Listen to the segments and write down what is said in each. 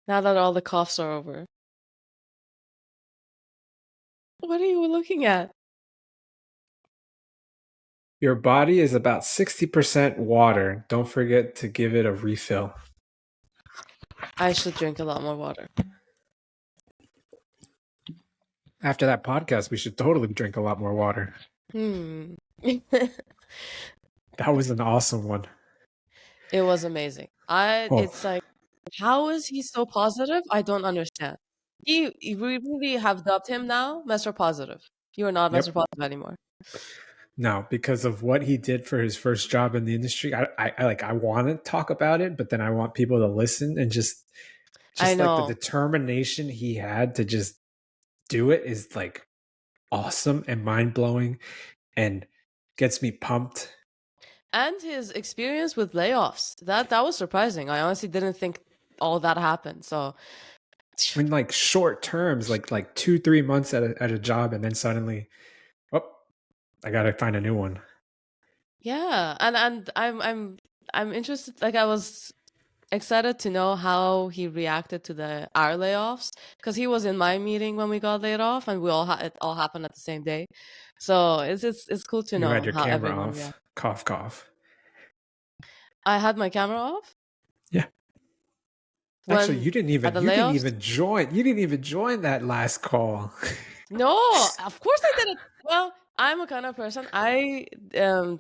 Now that all the coughs are over. What are you looking at? Your body is about 60% water. Don't forget to give it a refill. I should drink a lot more water. After that podcast, we should totally drink a lot more water. It That was an awesome one. was amazing. It's like, how is he so positive? I don't understand. We really have dubbed him now Mr. Positive. You are not Yep. Mr. Positive anymore. No, because of what he did for his first job in the industry. I want to talk about it, but then I want people to listen and just I like the know. determination he had to just do it is like awesome and mind-blowing and gets me pumped. And his experience with layoffs. That was surprising. I honestly didn't think all that happened. So In like short terms, like 2-3 months at a job, and then suddenly, oh, I gotta find a new one. yeah, and I'm interested. Like, I was excited to know how he reacted to our layoffs, because he was in my meeting when we got laid off, and it all happened at the same day. So it's cool to You had know your how camera everyone off. reacted. Cough, cough. I had my camera off. Yeah. Actually, When at the layoffs. You didn't even join that last call. No, of course I didn't. Well, I'm a kind of person. I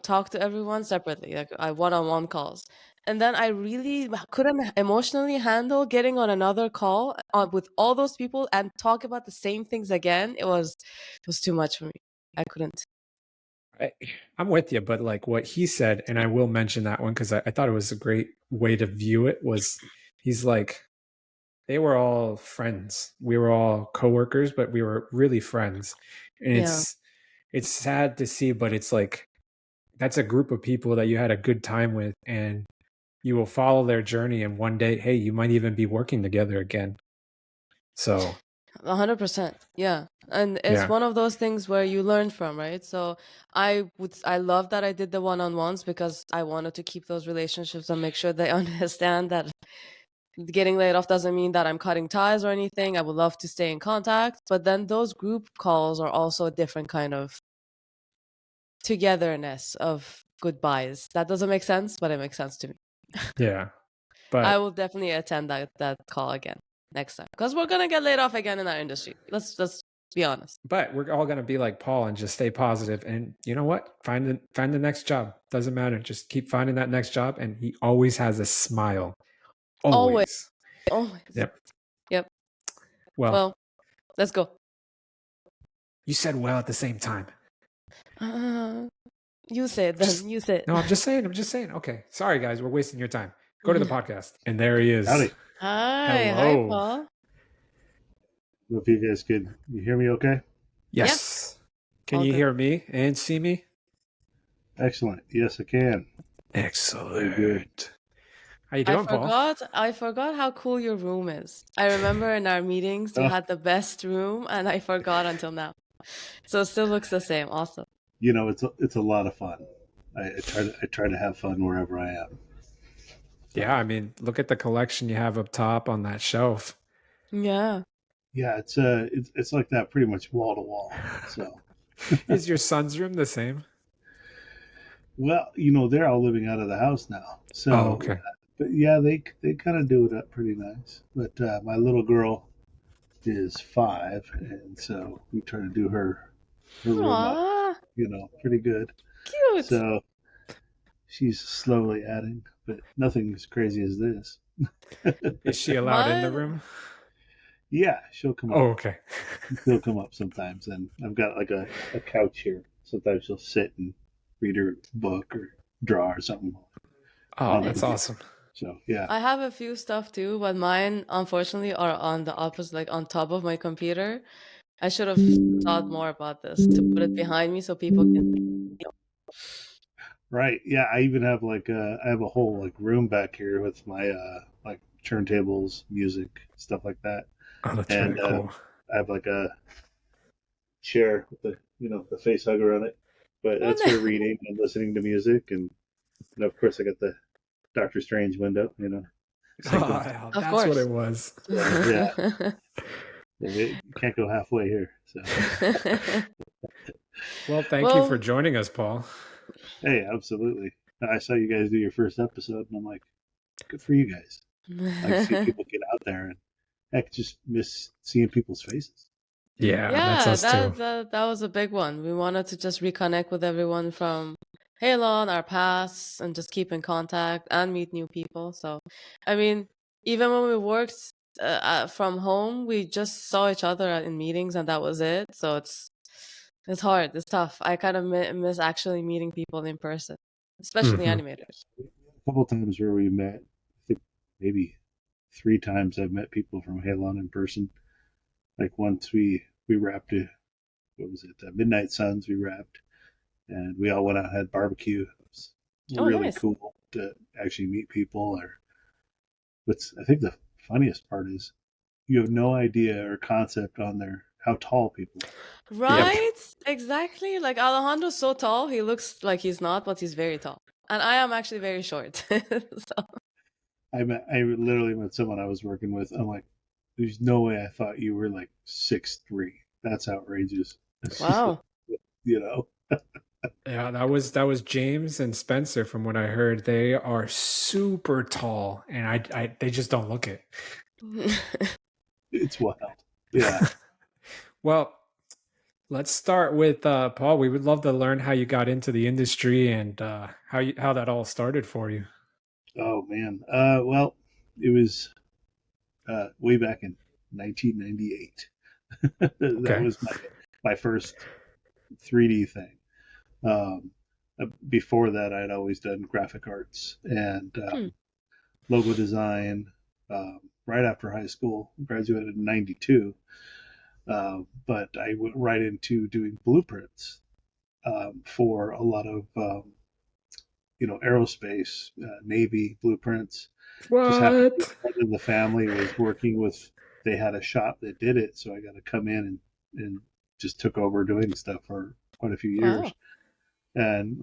talk to everyone separately, like I one-on-one calls. And then I really couldn't emotionally handle getting on another call with all those people and talk about the same things again. It was too much for me. I couldn't. I'm with you, but like what he said, and I will mention that one because I thought it was a great way to view it, was he's like, they were all friends. We were all coworkers, but we were really friends. And Yeah. it's sad to see, but it's like that's a group of people that you had a good time with, and you will follow their journey, and one day, hey, you might even be working together again. So 100%. Yeah. And it's yeah. one of those things where you learn from, right? So I love that I did the one-on-ones because I wanted to keep those relationships and make sure they understand that getting laid off doesn't mean that I'm cutting ties or anything. I would love to stay in contact. But then those group calls are also a different kind of togetherness of goodbyes. That doesn't make sense, but it makes sense to me. Yeah. I But will definitely attend that call again next time, because we're gonna get laid off again in our industry. Let's be honest. we're all gonna be like Paul and just stay positive. And you know what? Find the next job. Doesn't matter. Just keep finding that next job. And he always has a smile. Always, Always. always. Yep. Yep. Well, Well, let's go. you said well at the same time. You say it then. You say it. No, I'm just saying. Okay. Sorry, guys. We're wasting your time. Go to the podcast. And there he is. Howdy. Hi, Hello. Paul. Hope you guys could. You hear me okay? Yes. Can All you good. hear me and see me? Excellent. Yes, I can. Excellent. Good. How you doing, Paul? I forgot how cool your room is. I remember in our meetings you had the best room, and I forgot until now. So it still looks the same. Awesome. You know, it's a lot of fun. I try to have fun wherever I am. Yeah, I mean, look at the collection you have up top on that shelf. Yeah. Yeah, it's like that pretty much wall to wall. So Is your son's room the same? well, you know, they're all living out of the house now. So okay. But yeah, they kind of do it up pretty nice. But my little girl is 5, and so we try to do her room up, Aww, you know, pretty good. cute. So she's slowly adding, but nothing as crazy as this. Is she allowed in the room? Yeah, she'll come up. Oh, okay. She'll come up sometimes, and I've got like a couch here. Sometimes she'll sit and read her book or draw or something. Oh, that's awesome. So yeah, I have a few stuff too, but mine unfortunately are on the opposite, like on top of my computer. I should have thought more about this to put it behind me so people can. right. Yeah, I even have I have a whole like room back here with my like turntables, music, stuff like that. Oh, that's And really cool. I have like a chair with the face hugger on it, but that's for reading and listening to music, and of course I got the Doctor Strange window. sequence. Oh, Of that's what course. it was. Yeah, you can't go halfway here. So, Well, thank you for Well, joining us, Paul. hey, absolutely. I saw you guys do your first episode, and I'm like, good for you guys. I like to see people get out there, and heck, just miss seeing people's faces. Yeah, that's yeah, us too. that was a big one. We wanted to just reconnect with everyone from Halon, our past, and just keep in contact and meet new people. So, I mean, even when we worked from home, we just saw each other in meetings, and that was it. So it's hard, it's tough. I kind of miss actually meeting people in person, especially Hmm. animators. A couple times where we met, I think maybe 3 times I've met people from Halon in person. Like once we wrapped what was it, Midnight Suns we wrapped, and we all went out and had barbecue. It was Oh, really nice. cool to actually meet people. Or what's I think the funniest part is you have no idea or concept on there how tall people are. Yep. Right? Exactly. Like Alejandro's so tall, he looks like he's not, but he's very tall. And I am actually very short. So, I literally met someone I was working with. I'm like, there's no way I thought you were like 6'3". That's outrageous. It's just like, wow. you know, Yeah, that was James and Spencer. From what I heard, they are super tall, and they just don't look it. it's wild. Yeah. Well, let's start with Paul. We would love to learn how you got into the industry and how that all started for you. Oh man. Well, it was way back in 1998. That Okay. was my first 3D thing. Um, Before that, I'd always done graphic arts and Hmm. logo design. Right after high school, graduated in '92, but I went right into doing blueprints for a lot of aerospace, Navy blueprints. Just happened to be What? one in the family was working with. They had a shop that did it, so I got to come in and just took over doing stuff for quite a few Wow. years. And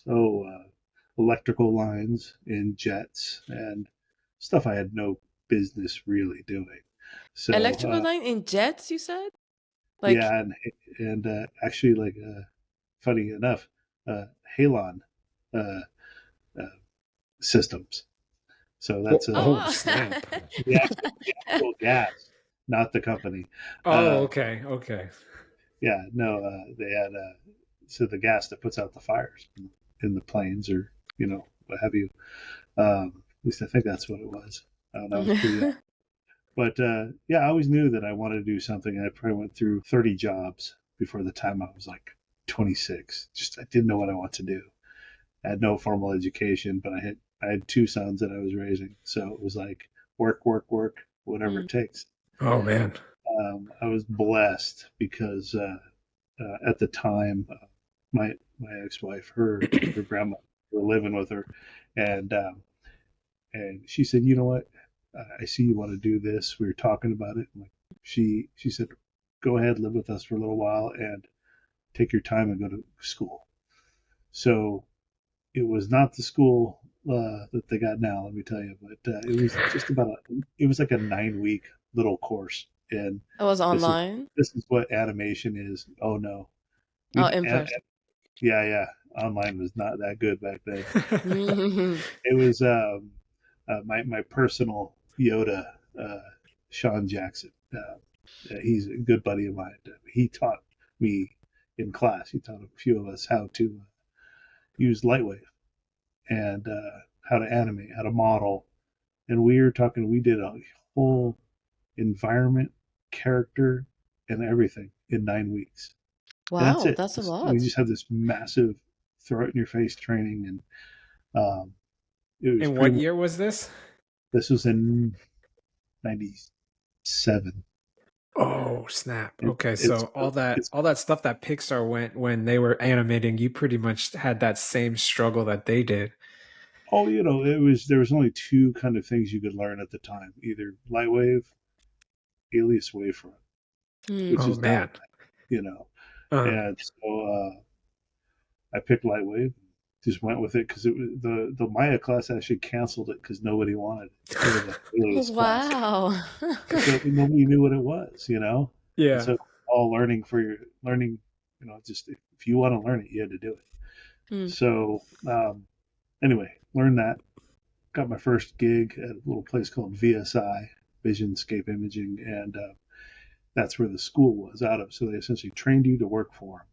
oh, electrical lines in jets and stuff I had no business really doing. So Electrical line in jets, you said? Like, yeah, and actually, funny enough, uh, Halon uh, uh, systems. So Oh, that's oh, oh wow. snap. the actual gas, not the company. Oh, Uh, okay, okay. yeah, no, they had so the gas that puts out the fires in the planes, or what have you. At least I think that's what it was. I was pretty young. But yeah, I always knew that I wanted to do something. I probably went through 30 jobs before the time I was like 26. Just I didn't know what I wanted to do. I had no formal education, but I had 2 sons that I was raising, so it was like work, work, work, whatever Mm. it takes. Oh man. I was blessed because at the time, my ex-wife, her grandma, were living with her, and she said, you know what, I see you want to do this. We were talking about it. Like she said, go ahead, live with us for a little while, and take your time and go to school. So it was not the school that they got now, let me tell you, but it was just it was like a 9-week little course, and It was this is online? this is what animation is. Oh no, Oh, we in person. yeah, online was not that good back then. Mhm. It was my personal Yoda, Sean Jackson. He's a good buddy of mine. He taught me in class. He taught a few of us how to use Lightwave and how to animate, how to model. And we were talking. We did a whole environment, character, and everything in 9 weeks. And that's Wow, it. that's a We lot. just have this massive throw it in your face training, and it was And pretty what much. year was this? This was in '97. Oh snap. It, Okay, it's so all that it's all that stuff that Pixar went when they were animating, you pretty much had that same struggle that they did. oh, there was only 2 kind of things you could learn at the time: either Lightwave, Alias Wavefront, Hmm. which Oh is now, man. you know. Uh, And so I picked Lightwave. just went with it because it was the Maya class actually canceled it because nobody wanted it. It was an alias class. Wow. So nobody knew what it was, And Yeah. so all learning, just if you want to learn it, you had to do it. Hmm. So anyway, learned that. Got my first gig at a little place called VSI, Visionscape Imaging, and that's where the school was out of. So they essentially trained you to work for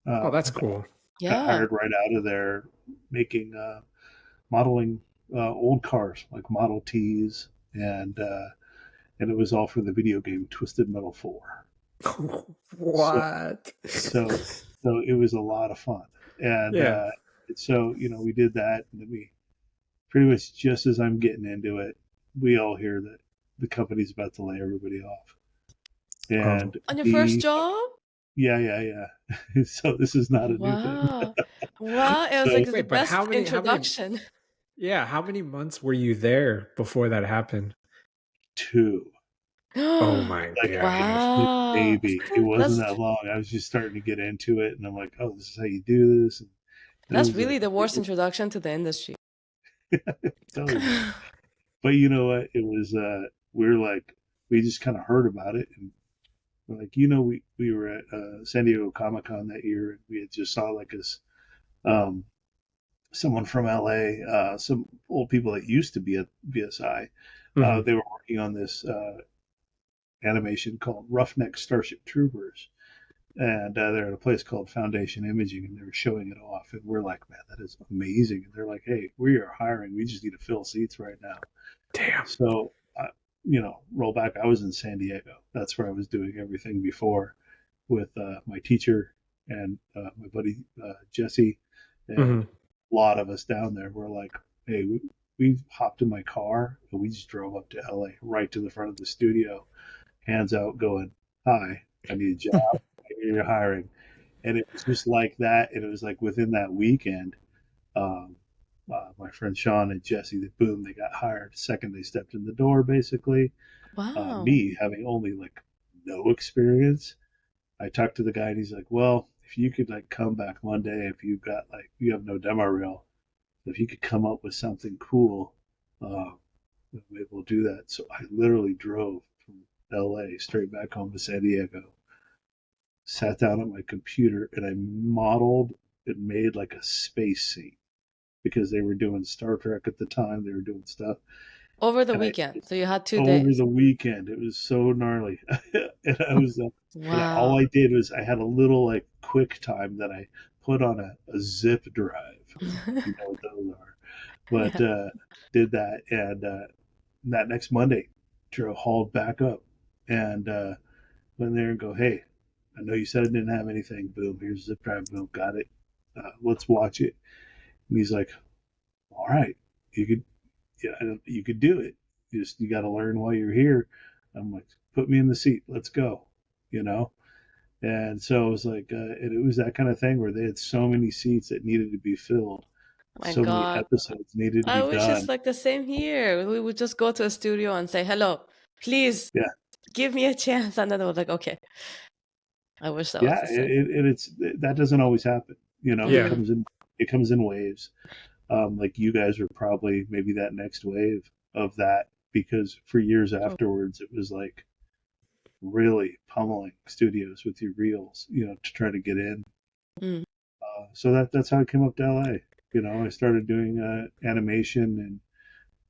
them. Oh, that's cool. Got Yeah. hired right out of there, making modeling old cars like Model Ts, and it was all for the video game Twisted Metal 4. What? So it was a lot of fun, and Yeah. so we did that, and then we pretty much just as I'm getting into it, we all hear that the company's about to lay everybody off. And On your first job? Yeah. So this is not a new thing. Wow. Wow, it was like the Wait, but best how many- introduction. Yeah, how many months were you there before that happened? 2. Oh my Like, god! Wow. Baby, it wasn't That's- that long. I was just starting to get into it, and I'm like, oh, this is how you do this. And That's it was really like, the worst introduction to the industry. totally. But you know what? It was we just kind of heard about it, and we're like, we were at San Diego Comic-Con that year, and we had just saw like this someone from LA, some old people that used to be at VSI. Mhm. They were working on this animation called Roughneck Starship Troopers, and they're at a place called Foundation Imaging, and they were showing it off, and we're like, man, that is amazing. And they're like, hey, we are hiring, we just need to fill seats right now. Damn. So roll back, I was in San Diego. That's where I was doing everything before with my teacher and my buddy Jesse, and Mhm. a lot of us down there were like, hey, we hopped in my car and we just drove up to LA, right to the front of the studio, hands out, going, hi, I need a job. I hear you're hiring. And it was just like that. And it was like within that weekend, my friend Sean and Jesse, they got hired the second they stepped in the door, basically. Wow. Me having only like no experience, I talked to the guy and he's like, well, if you could like come back Monday, if you've got like, you have no demo reel, if you could come up with something cool, maybe we'll do that. So I literally drove from LA straight back home to San Diego, sat down at my computer, and I modeled and made like a space scene because they were doing Star Trek at the time. They were doing stuff. Over the And weekend. So you had 2 over days. the weekend. It was so gnarly. And I was Wow. all I did was I had a little like QuickTime that I put on a zip drive. You know what those are. But did that, and that next Monday, hauled back up and went there and go, hey, I know you said it didn't have anything. Boom, here's zip drive. Boom, got it. Let's watch it. And he's like, all right, you could do it. You got to learn while you're here. I'm like, put me in the seat. Let's go. And so it was like, and it was that kind of thing where they had so many seats that needed to be filled. My So God. many episodes needed to I be wish done. it's like the same here. We would just go to a studio and say, hello, please give me a chance. And then they were like, okay. I wish that was the same. That doesn't always happen. Yeah. It comes in waves. Like you guys are probably maybe that next wave of that, because for years afterwards it was like really pummeling studios with your reels, to try to get in. So that's how I came up to LA. I started doing animation, and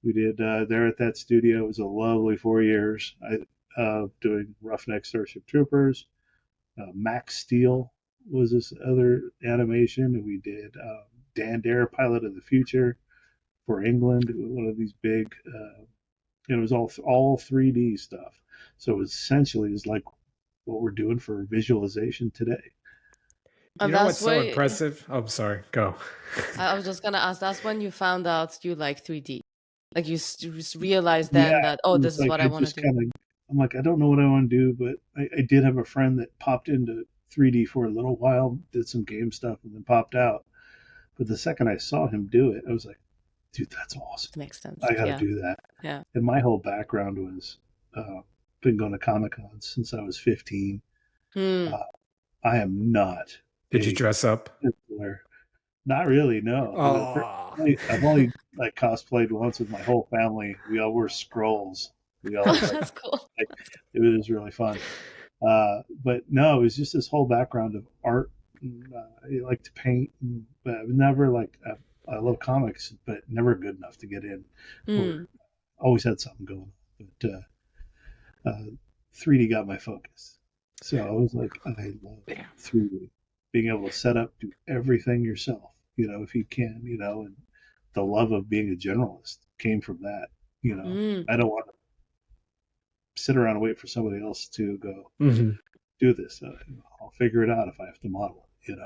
we did there at that studio. It was a lovely 4 years. Doing Roughneck Starship Troopers. Max Steel was this other animation, and we did Dan Dare, Pilot of the Future, for England. One of these big, it was all 3D stuff. So essentially, it's like what we're doing for visualization today. You know what's so impressive? Oh, I'm sorry. Go. I was just gonna ask. That's when you found out you like 3D. Like you just realized then that, oh, this is what I want to do. I'm like, I don't know what I want to do, but I did have a friend that popped into 3D for a little while, did some game stuff, and then popped out. But the second I saw him do it, I was like, dude, that's awesome. Makes sense. I got to do that. Yeah. And my whole background was been going to Comic-Cons since I was 15. I am not. Did you dress up? Not really, no. Oh, I've only like cosplayed once with my whole family. We all wore scrolls. We all That's cool. like it was really fun. But no, it was just this whole background of art. And, I like to paint, but I've never like I love comics, but never good enough to get in. Or Mm. always had something going on. But 3D got my focus. So I was like, I love 3D. Being able to set up, do everything yourself, if you can, and the love of being a generalist came from that. Mm. I don't want to sit around and wait for somebody else to go hmm do this. I'll figure it out if I have to model it,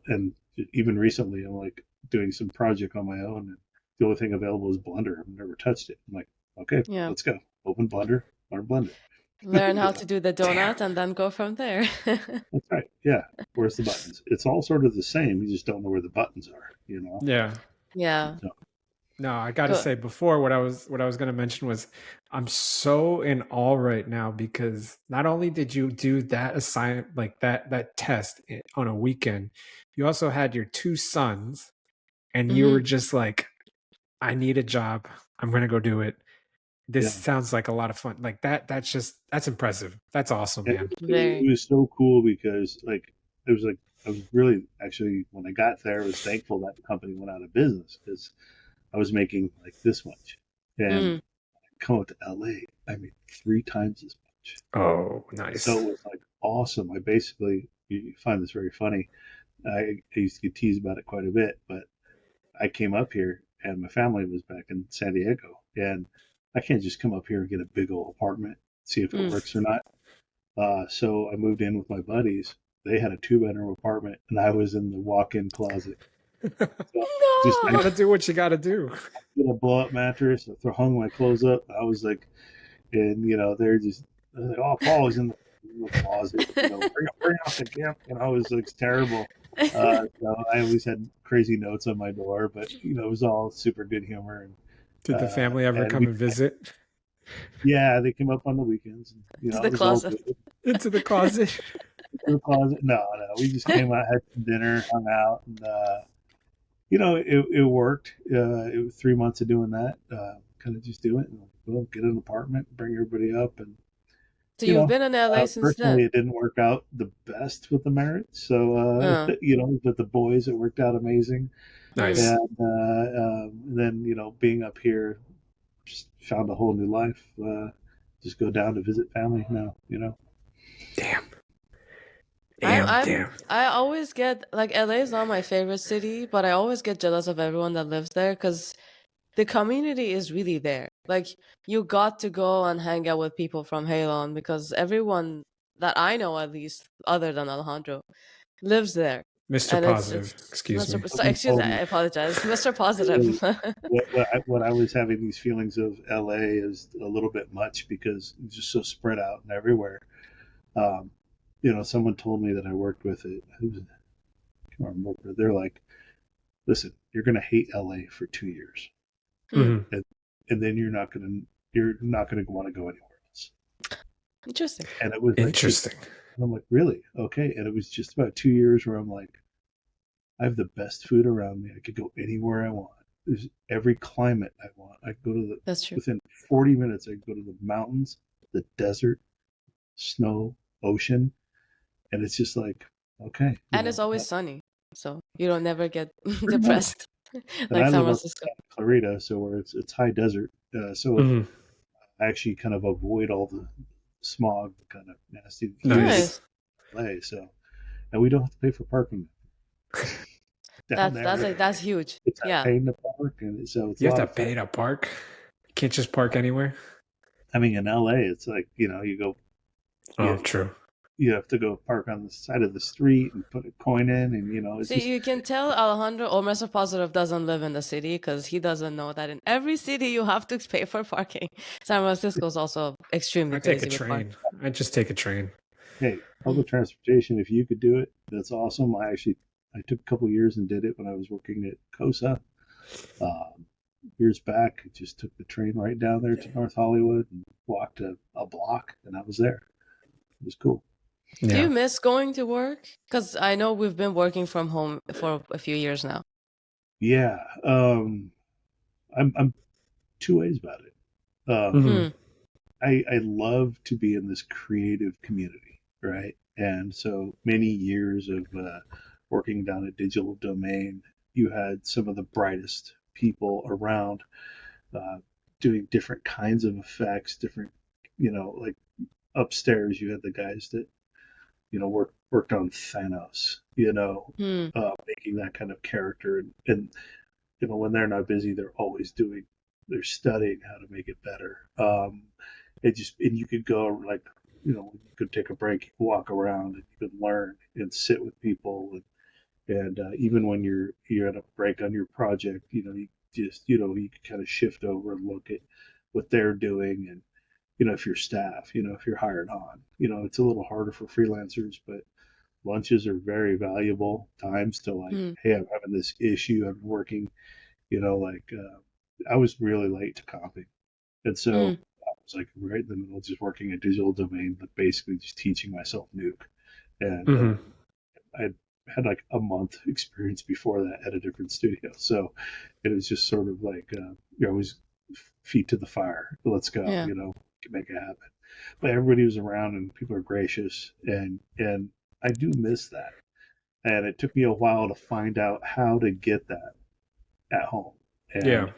and even recently, I'm like doing some project on my own, and the only thing available is Blender. I've never touched it. I'm like, okay, Yeah. let's go. Open Blender, learn Blender. Learn how to do the damn. donut and then go from there. That's right. Yeah. Where's the buttons? It's all sort of the same. You just don't know where the buttons are, Yeah. Yeah. So, No, I got to Good. say before what I was going to mention was I'm so in awe right now because not only did you do that assignment like that test on a weekend, you also had your two sons and you were Mm-hmm. just like, I need a job. I'm going to go do it. This yeah. sounds like a lot of fun. Like that's impressive. That's awesome, It, man. Very. it was so cool because I was really actually, when I got there, I was thankful that the company went out of business because I was making like this much. And Mm. come out to LA, I made 3 times as much. Oh, So nice. it was like awesome. You find this very funny. I used to get teased about it quite a bit, but I came up here and my family was back in San Diego, and I can't just come up here and get a big old apartment, see if it Mm. works or not. So I moved in with my buddies. They had a 2 bedroom apartment, and I was in the walk-in closet. So just You I No. got to do what you got to do. get a blow-up mattress, hung my clothes up. I was like, and they're like, oh, Paul is in the closet. Bring out the gift. And I was like, it's terrible. So I always had crazy notes on my door, but it was all super good humor. Did the family ever And come and visit yeah, they came up on the weekends. And, To the it was all closet. good. into the closet? To the closet. No, we just came out, had some dinner, hung out, and it worked. It was 3 months of doing that. Kind of just do it, and well, get an apartment, bring everybody up, and So you've been in LA since personally, then? it didn't work out the best with the marriage. So, Uh. but the boys, it worked out amazing. Nice. Mm. And then, being up here, just found a whole new life. Just go down to visit family now. Damn. I'm I always get like LA is not my favorite city, but I always get jealous of everyone that lives there because the community is really there. Like you got to go and hang out with people from Halon because everyone that I know, at least other than Alejandro, lives there. Mr. And it's Positive. Excuse Mr. me. So, Someone excuse me, told I me apologize. Mr. Positive. really what I was having these feelings of LA is a little bit much because it's just so spread out and everywhere. Um, someone told me that I worked with it. Who was it? I can't remember. They're like, listen, you're going to hate LA for 2 years, Hmm. Mhm. and then you're not going to want to go anywhere else. Interesting. And it was like, Interesting. and I'm like, really? Okay. And it was just about 2 years where I'm like, I have the best food around me. I could go anywhere I want. There's every climate I want. I go to That's true. within 40 minutes, I go to the mountains, the desert, snow, ocean. And it's just like, okay. And it's always sunny, so you don't never get Pretty much. depressed And like I San live up Francisco. in Clarita, so where it's high desert. So Mhm. I actually kind of avoid all the smog, kind of nasty heat Nice. Nice. LA. So, and we don't have to pay for parking down there. That's huge. It's Yeah. paying to park, and so it's a You have lot to of fun. pay to park. You can't just park anywhere. I mean, in LA, it's like you go, Oh, you, true. you have to go park on the side of the street and put a coin in, and it's See, just you can tell Alejandro or Mr. Positive doesn't live in the city because he doesn't know that in every city you have to pay for parking. San Francisco is also extremely I take a crazy with parking. train. I just take a train. hey, public transportation. If you could do it, that's awesome. I took a couple of years and did it when I was working at COSA. Years back, I just took the train right down there to North Hollywood and walked a block, and I was there. It was cool. Do Yeah. you miss going to work? Because I know we've been working from home for a few years now. Yeah. I'm two ways about it. Hmm. Hmm. I love to be in this creative community, right? And so many years of working down a digital domain, you had some of the brightest people around uh, doing different kinds of effects, different, like upstairs, you had the guys that, worked on Thanos, Hmm. making that kind of character. And when they're not busy, they're studying how to make it better. And you could go like, you could take a break, you could walk around, and you could learn and sit with people, and even when you're at a break on your project, you just, you can kind of shift over and look at what they're doing, and if you're staff, if you're hired on, it's a little harder for freelancers, but lunches are very valuable times to like, Hmm. hey, I'm having this issue, I'm working, like I was really late to comping. And Hmm. so I was like right in the middle of just working a digital domain, but basically just teaching myself Nuke. And Hmm. I had like a month experience before that at a different studio. So it was just sort of like, you're always feet to the fire. Let's go, Yeah. can make it happen. But everybody was around and people are gracious. And I do miss that. And it took me a while to find out how to get that at home. Yeah. And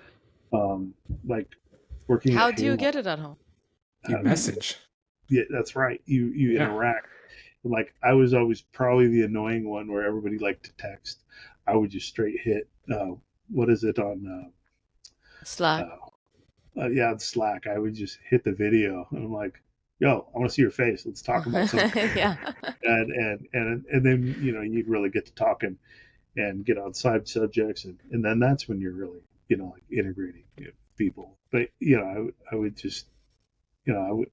um, like working at How do you Halon, get it at home? You you, message. yeah, that's right. You Yeah. interact. Like I was always probably the annoying one where everybody liked to text. I would just straight hit. What is it on? Slack. Yeah, on Slack. I would just hit the video, and I'm like, "Yo, I want to see your face. Let's talk about something." Yeah. And then you'd really get to talking and get on side subjects, and then that's when you're really like integrating people. But I would just I would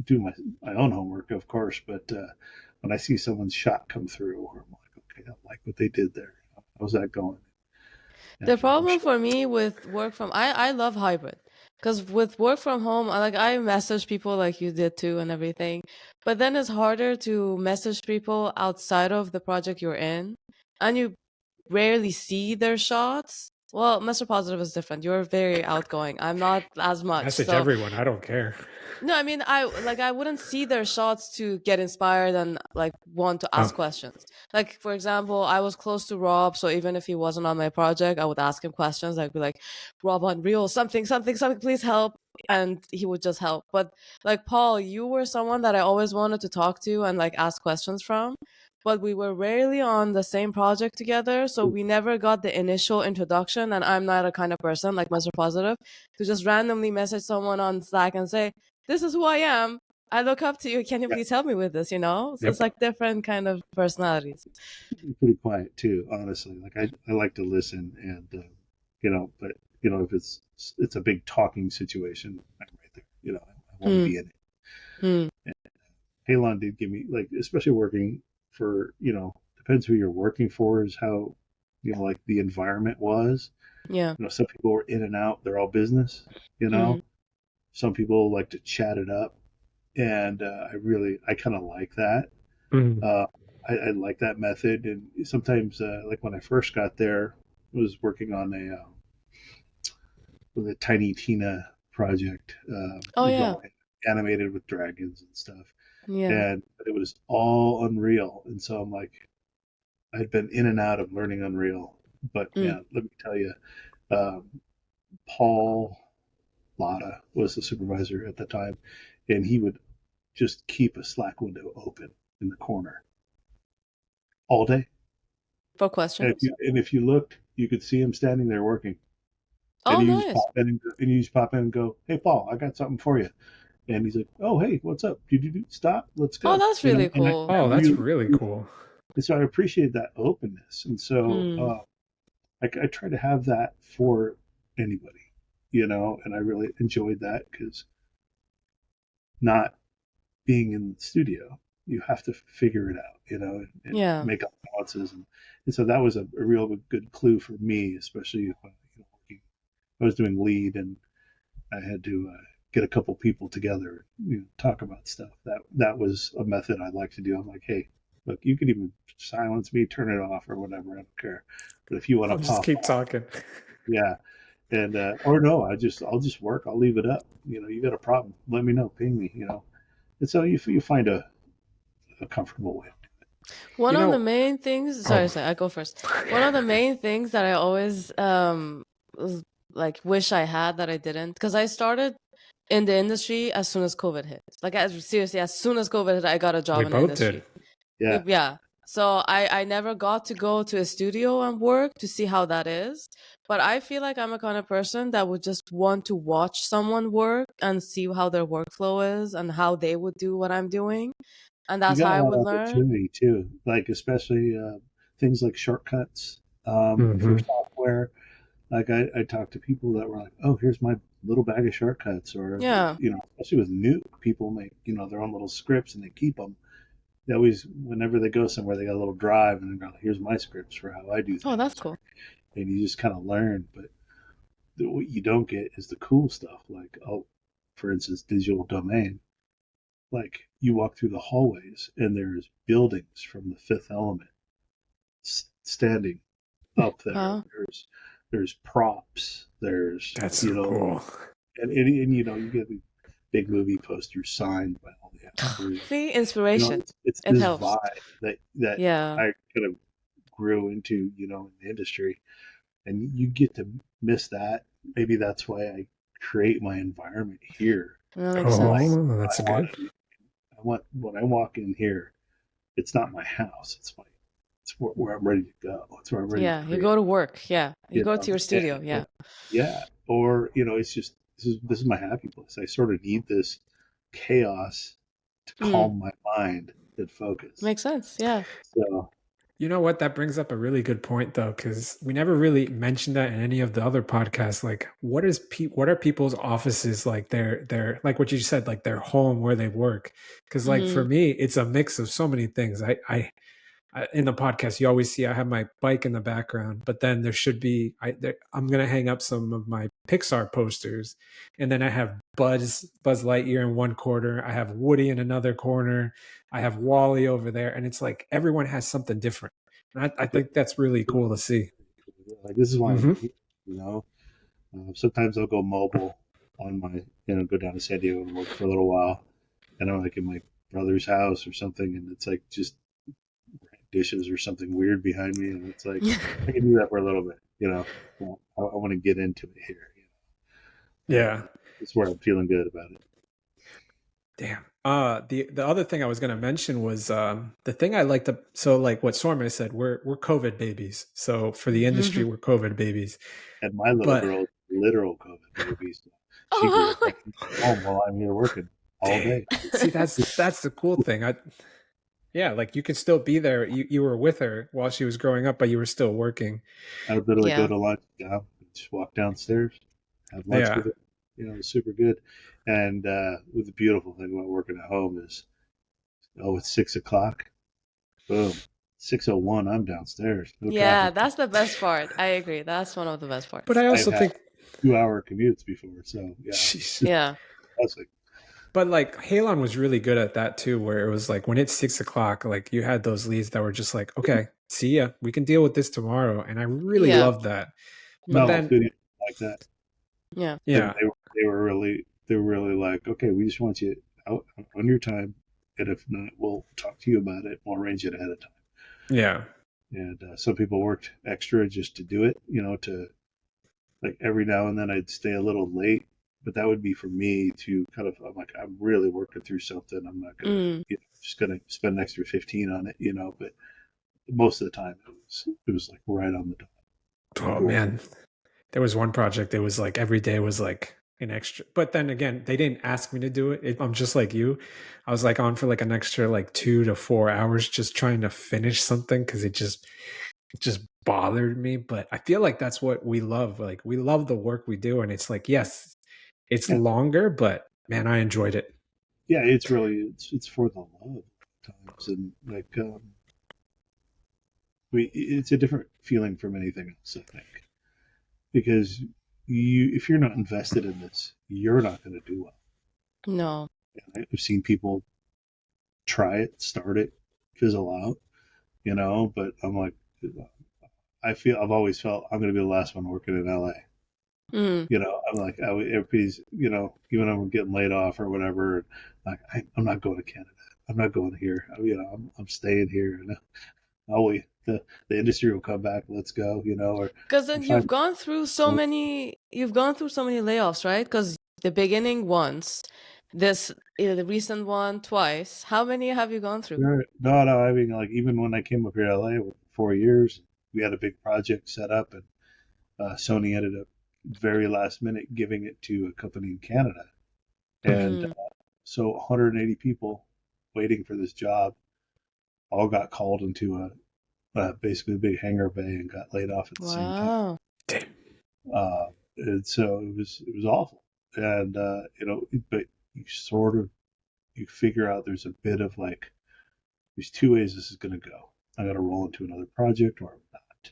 do my own homework, of course, but when I see someone's shot come through, I'm like, okay, I like what they did there. How's that going? The And problem for me with work from I love hybrid because with work from home I message people like you did too and everything, but then it's harder to message people outside of the project you're in, and you rarely see their shots. Well, Mr. Positive is different. You're very outgoing. I'm not as much. Message So everyone. I don't care. no, I mean, I wouldn't see their shots to get inspired and like want to ask Um, questions. Like for example, I was close to Rob, so even if he wasn't on my project, I would ask him questions. I'd be like, "Rob, Unreal, something, something, something, please help," and he would just help. But like Paul, you were someone that I always wanted to talk to and like ask questions from. But we were rarely on the same project together, so we never got the initial introduction. And I'm not a kind of person like Mr. Positive to just randomly message someone on Slack and say, this is who I am. I look up to you. Can you yeah, please help me with this? So it's yep. like different kind of personalities. I'm pretty quiet too, honestly. Like I like to listen, and but if it's a big talking situation, I'm right there. I want to Hmm. be in it. Hmm. And Halon did give me like, especially working for depends who you're working for is how like the environment was. Yeah. Some people were in and out. They're all business. You Hmm. know, some people like to chat it up, and I kind of like that. Mhm. Uh, I like that method, and sometimes like when I first got there, I was working on a with a Tiny Tina project. Oh It was yeah. all animated with dragons and stuff, Yeah. and it was all Unreal. And so I'm like, I'd been in and out of learning Unreal, but Mm. man, let me tell you, um, Paul Lotta was the supervisor at the time, and he would just keep a Slack window open in the corner all day. For And questions. if you looked, you could see him standing there working. And Oh, nice. you just pop in and go, "Hey, Paul, I got something for you." And he's like, "Oh, hey, what's up? Stop? Let's Oh, go." that's really cool. Oh, that's really cool. And so I appreciate that openness. And so Hmm. I try to have that for anybody, and I really enjoyed that because not being in the studio, you have to figure it out, and Yeah. make up nuances. And so that was a real good clue for me, especially when working. I was doing lead, and I had to get a couple people together, talk about stuff. That was a method I like to do. I'm like, hey, look, you could even silence me, turn it off or whatever. I don't care. But if you want I'll to just pop keep off, talking. yeah. And or no, I'll just work. I'll leave it up. You got a problem? Let me know. Ping me. And so you find a comfortable way. One You of the know, main things, oh, sorry, I go first. One of the main things that I always like wish I had that I didn't, because I started in the industry as soon as COVID hit. Like seriously, as soon as COVID hit, I got a we job in the both did. industry. Yeah, Yeah. So I never got to go to a studio and work to see how that is. But I feel like I'm a kind of person that would just want to watch someone work and see how their workflow is and how they would do what I'm doing. And you that's got how a I lot would of learn. opportunity too. Like especially things like shortcuts for Hmm. software. Like I talked to people that were like, "Oh, here's my little bag of shortcuts," or Yeah. especially with new people make their own little scripts and they keep them. They always, whenever they go somewhere, they got a little drive and they go, "Here's my scripts for how I do Oh, that's things," cool. and you just kind of learn. But what you don't get is the cool stuff, like for instance, digital domain. Like you walk through the hallways and there's buildings from the Fifth Element standing up there. Wow. There's props. There's That's so cool. and you get the big movie posters signed by all the actors. See, inspiration. It's It this helps. vibe that Yeah. I kind of grew into, in the industry, and you get to miss that. Maybe that's why I create my environment here. That makes I'm like, sense. Oh, that's I want good. I want when I walk in here, it's not my house. It's where I'm ready to go. It's where I'm ready to Yeah. You create. go to work. Yeah. You You go to know, your studio. Yeah. yeah, or it's just this is my happy place. I sort of need this chaos to Mm. calm my mind and focus. Makes sense. Yeah. So You know what? That brings up a really good point, though, because we never really mentioned that in any of the other podcasts. Like, what are people's offices like? Their like what you said, like their home where they work. Because like for Hmm. me, it's a mix of so many things. In the podcast, you always see I have my bike in the background, but then there should be I'm gonna hang up some of my Pixar posters, and then I have Buzz Lightyear in one corner, I have Woody in another corner, I have Wally over there, and it's like everyone has something different, and I think that's really cool to see. like this is why I'm Hmm. here. You know, sometimes I'll go mobile on my go down to San Diego and work for a little while, and I'm like in my brother's house or something, and it's like just dishes or something weird behind me, and it's like I can do that for a little bit. I want to get into it here. Yeah. It's where I'm feeling good about it. Damn. The other thing I was gonna mention was the thing I like to so like what Sorma said, we're COVID babies. So for the industry, we're COVID babies. And my little But girl is literal COVID baby, so she grew up Oh, working from home while I'm here working all dang. day. See, that's the cool thing. Yeah, like you could still be there. You were with her while she was growing up, but you were still working. I would literally go yeah. to lunch, just walk downstairs, have lunch Yeah. with her. It's super good. And with the beautiful thing about working at home is, it's 6 o'clock. Boom, 6:01. I'm downstairs. No Yeah, traffic. that's the best part. I agree. That's one of the best But parts. I I've also had think 2-hour commutes before, so yeah, sheesh. Yeah. that's like But like Halon was really good at that too, where it was like when it's 6 o'clock, like you had those leads that were just like, okay, see ya. We can deal with this tomorrow. And I really Yeah. loved that. But no Hmm. then studio like that. Yeah. yeah. They were really like, okay, we just want you out on your time, and if not, we'll talk to you about it. We'll arrange it ahead of time. Yeah. And some people worked extra just to do it, to like every now and then I'd stay a little late, but that would be for me to kind of, I'm like, I'm really working through something. I'm not gonna, Mm. just gonna spend an extra 15 on it, but most of the time it was like right on the dot. Oh Cool. man. There was one project, it was like every day was like an extra. But then again, they didn't ask me to do it. I'm just like you. I was like on for like an extra like 2 to 4 hours just trying to finish something because it just bothered me. But I feel like that's what we love. Like we love the work we do. And it's like, yes, it's Yeah, longer, but man, I enjoyed it. yeah, it's really it's for the love times, and like it's a different feeling from anything else, I think, because if you're not invested in this, you're not going to do well. No. I've seen people try it, start it, fizzle out, but I'm like, I've always felt I'm going to be the last one working in LA. Mm. I'm like, everybody's, even when I'm getting laid off or whatever, like, I'm not going to Canada. I'm not going here. I'm staying here, and I'll wait. The industry will come back. Let's go, or Because then I'm fine. you've gone through so many layoffs, right? Because the beginning once, the recent one twice. How many have you gone through? Sure. No. I mean, like, even when I came up here to LA for 4 years, we had a big project set up, and Sony ended up very last minute giving it to a company in Canada, and Mm-hmm. so 180 people waiting for this job all got called into basically a big hangar bay and got laid off at the same time. Wow. And so it was awful, and but you figure out there's a bit of like, there's two ways this is going to go. I'm going to roll into another project, or I'm not.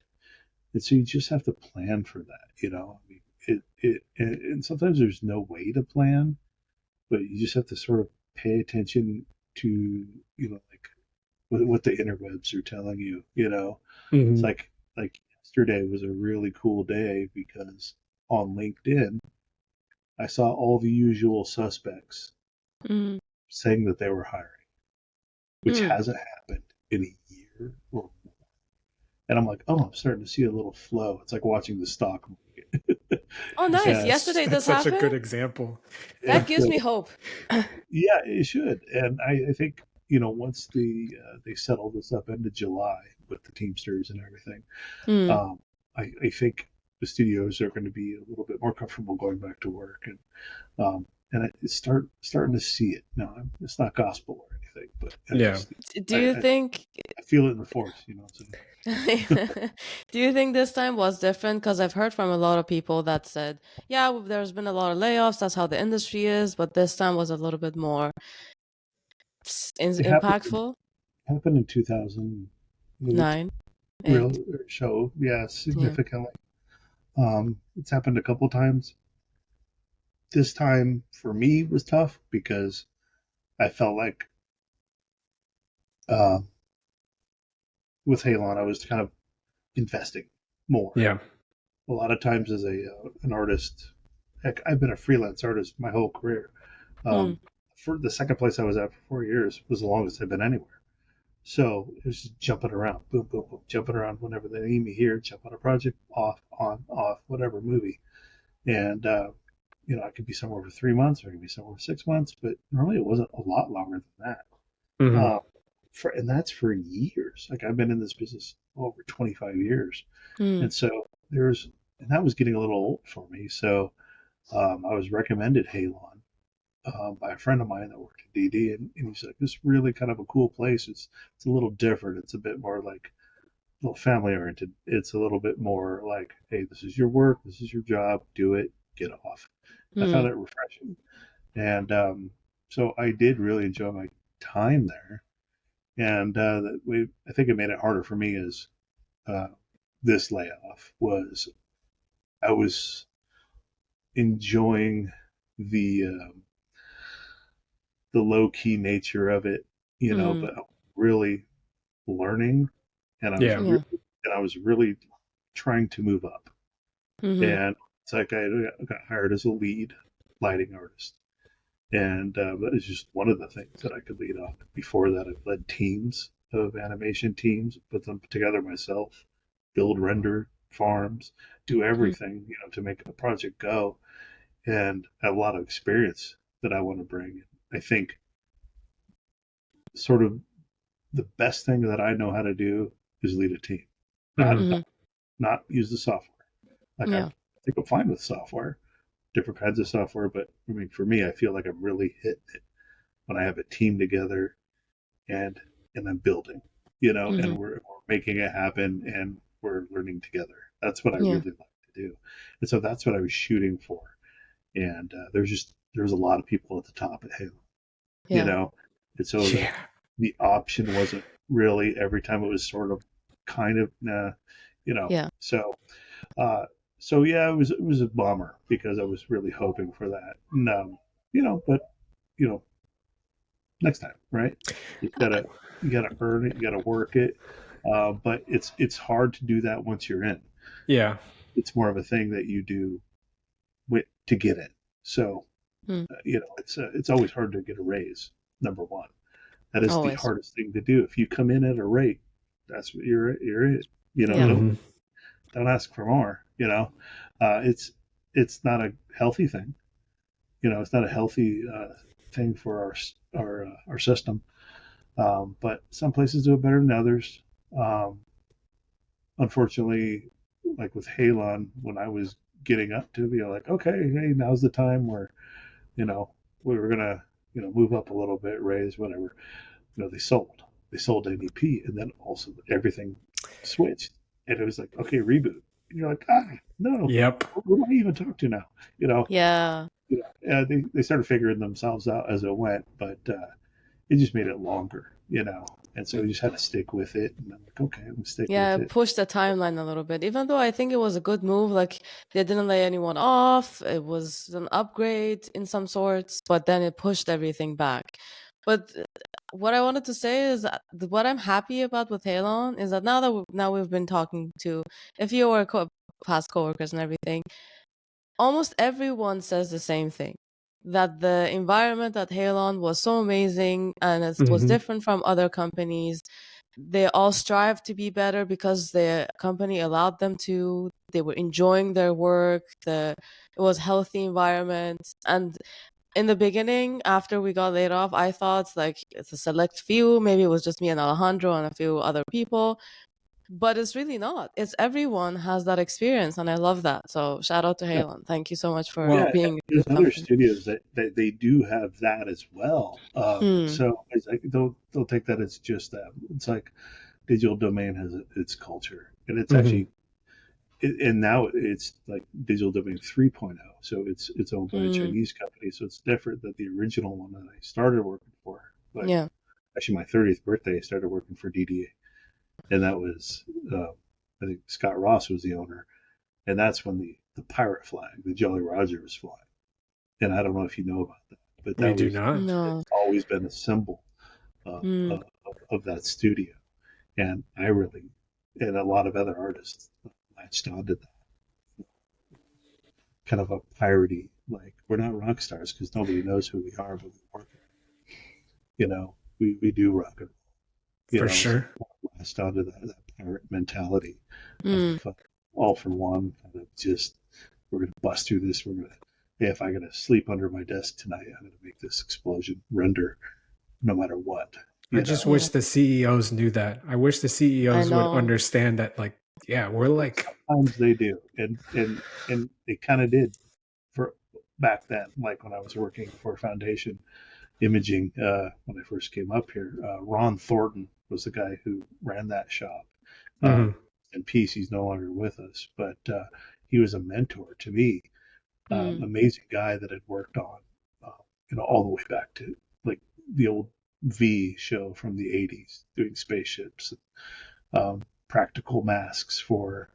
And so you just have to plan for that. I mean, and sometimes there's no way to plan, but you just have to sort of pay attention to, like what the interwebs are telling you. It's Mhm. like yesterday was a really cool day because on LinkedIn I saw all the usual suspects Mm-hmm. saying that they were hiring, which Mm. hasn't happened in a year or more. And I'm like, oh, I'm starting to see a little flow. It's like watching the stock market. Oh, nice. So, Yes, Yesterday that's this such a good happened. example. That Yeah. gives me hope. yeah, it should. And I think, once they settle this up into July with the Teamsters and everything, Mm. um, I think the studios are going to be a little bit more comfortable going back to work, and I starting to see it. No, it's not gospel or anything, but Yeah. Do I, you I, think I feel it in the force. So. do you think this time was different? Because I've heard from a lot of people that said, yeah, there's been a lot of layoffs. That's how the industry is. But this time was a little bit more It happened impactful. happened in 2008. 9, 8. Real show, yeah, Yeah. significantly. It's happened a couple times. This time for me was tough because I felt like uh, with Halon I was kind of investing more. Yeah. A lot of times as an artist, heck, I've been a freelance artist my whole career. Mm. For the second place I was at for 4 years was the longest I've been anywhere. So it was just jumping around, boom, boom, boom, jumping around whenever they need me here, jump on a project, off, on, off, whatever movie. And, I could be somewhere for 3 months or I could be somewhere for 6 months, but normally it wasn't a lot longer than that. Mhm. Uh, and that's for years. Like I've been in this business over 25 years. Mm. And so and that was getting a little old for me. So I was recommended Halon by a friend of mine that worked at DD, and he's like, "This is really kind of a cool place. It's a little different. It's a bit more like a little family oriented. It's a little bit more like, hey, this is your work, this is your job, do it, get off." I found Mm. it refreshing, and so I did really enjoy my time there. And I think it made it harder for me as uh, this layoff was. I was enjoying the the low key nature of it, Mm. but really learning, and Yeah. Yeah. I was really trying to move up. Mm-hmm. And it's like I got hired as a lead lighting artist, and that is just one of the things that I could lead on. Before that, I've led teams of animation teams, put them together myself, build render farms, do Mm. everything to make a project go, and I have a lot of experience that I want to bring. I think sort of the best thing that I know how to do is lead a team, not Mhm. Mm-hmm. not use the software. Like I Yeah. think I'm fine with software, different kinds of software, but I mean, for me, I feel like I'm really hitting it when I have a team together and I'm building, Mm-hmm. and we're making it happen and we're learning together. That's what I Yeah. really like to do, and so that's what I was shooting for. And there's a lot of people at the top at Halo, you Yeah. know, and so Yeah. the option wasn't really every time. It was sort of kind of nah, Yeah. so uh, so yeah, it was a bummer because I was really hoping for that. And, but next time, right? You gotta earn it, you gotta work it. But it's hard to do that once you're in. Yeah. It's more of a thing that you do to get in. So Hmm. it's always hard to get a raise. Number one, that is the Always. hardest thing to do. If you come in at a rate, that's what you're it. Yeah. Don't ask for more. It's not a healthy thing. It's not a healthy thing for our system. But some places do it better than others. Unfortunately, like with Halon, when I was getting up to be like, okay, hey, now's the time where, we were gonna, move up a little bit, raise whatever. They sold NEP, and then also everything switched, and it was like, okay, reboot. And you're like, no, Yep. Who do I even talk to now? Yeah. They started figuring themselves out as it went, but it just made it longer, and so we just had to stick with it. And I'm like, okay, I'm gonna stick Yeah, with it. push the timeline a little bit. Even though I think it was a good move, like they didn't lay anyone off. It was an upgrade in some sorts, but then it pushed everything back. But what I wanted to say is that what I'm happy about with Halon is that now we've been talking to a few of our past coworkers and everything, almost everyone says the same thing. That the environment at Halon was so amazing and it was different from other companies. They all strive to be better because the company allowed them to. They were enjoying their work. It was healthy environment. And in the beginning, after we got laid off, I thought like it's a select few. Maybe it was just me and Alejandro and a few other people. But it's really not. It's everyone has that experience, and I love that. So shout out to Yeah. Halon. Thank you so much for Well, being a There's good other company. studios that they do have that as well. So it's like they'll take that as just that. It's like Digital Domain has its culture, and it's actually, and now it's like Digital Domain 3.0. So it's owned by a Chinese company, so it's different than the original one that I started working for. Like, Yeah. actually, my 30th birthday, I started working for DDA, and that was I think Scott Ross was the owner, and that's when the pirate flag, the Jolly Roger, was flying. And I don't know if you know about that, but we that do was not. No. always been a symbol of that studio. And I really, and a lot of other artists latched onto that kind of a piratey, like we're not rock stars because nobody knows who we are, but we work it. We do rock and roll. For sure. So latched onto that pirate mentality of all for one, kind of just, we're going to bust through this. If I got to sleep under my desk tonight, I'm going to make this explosion render no matter what. I just wish the CEOs knew that. I wish the CEOs would understand that, like, yeah, we're like. Sometimes they do. And they kind of did for back then, like when I was working for Foundation Imaging, when I first came up here. Ron Thornton was the guy who ran that shop. In peace, he's no longer with us, but he was a mentor to me. Amazing guy that had worked on, all the way back to like the old V show from the 80s, doing spaceships, practical masks for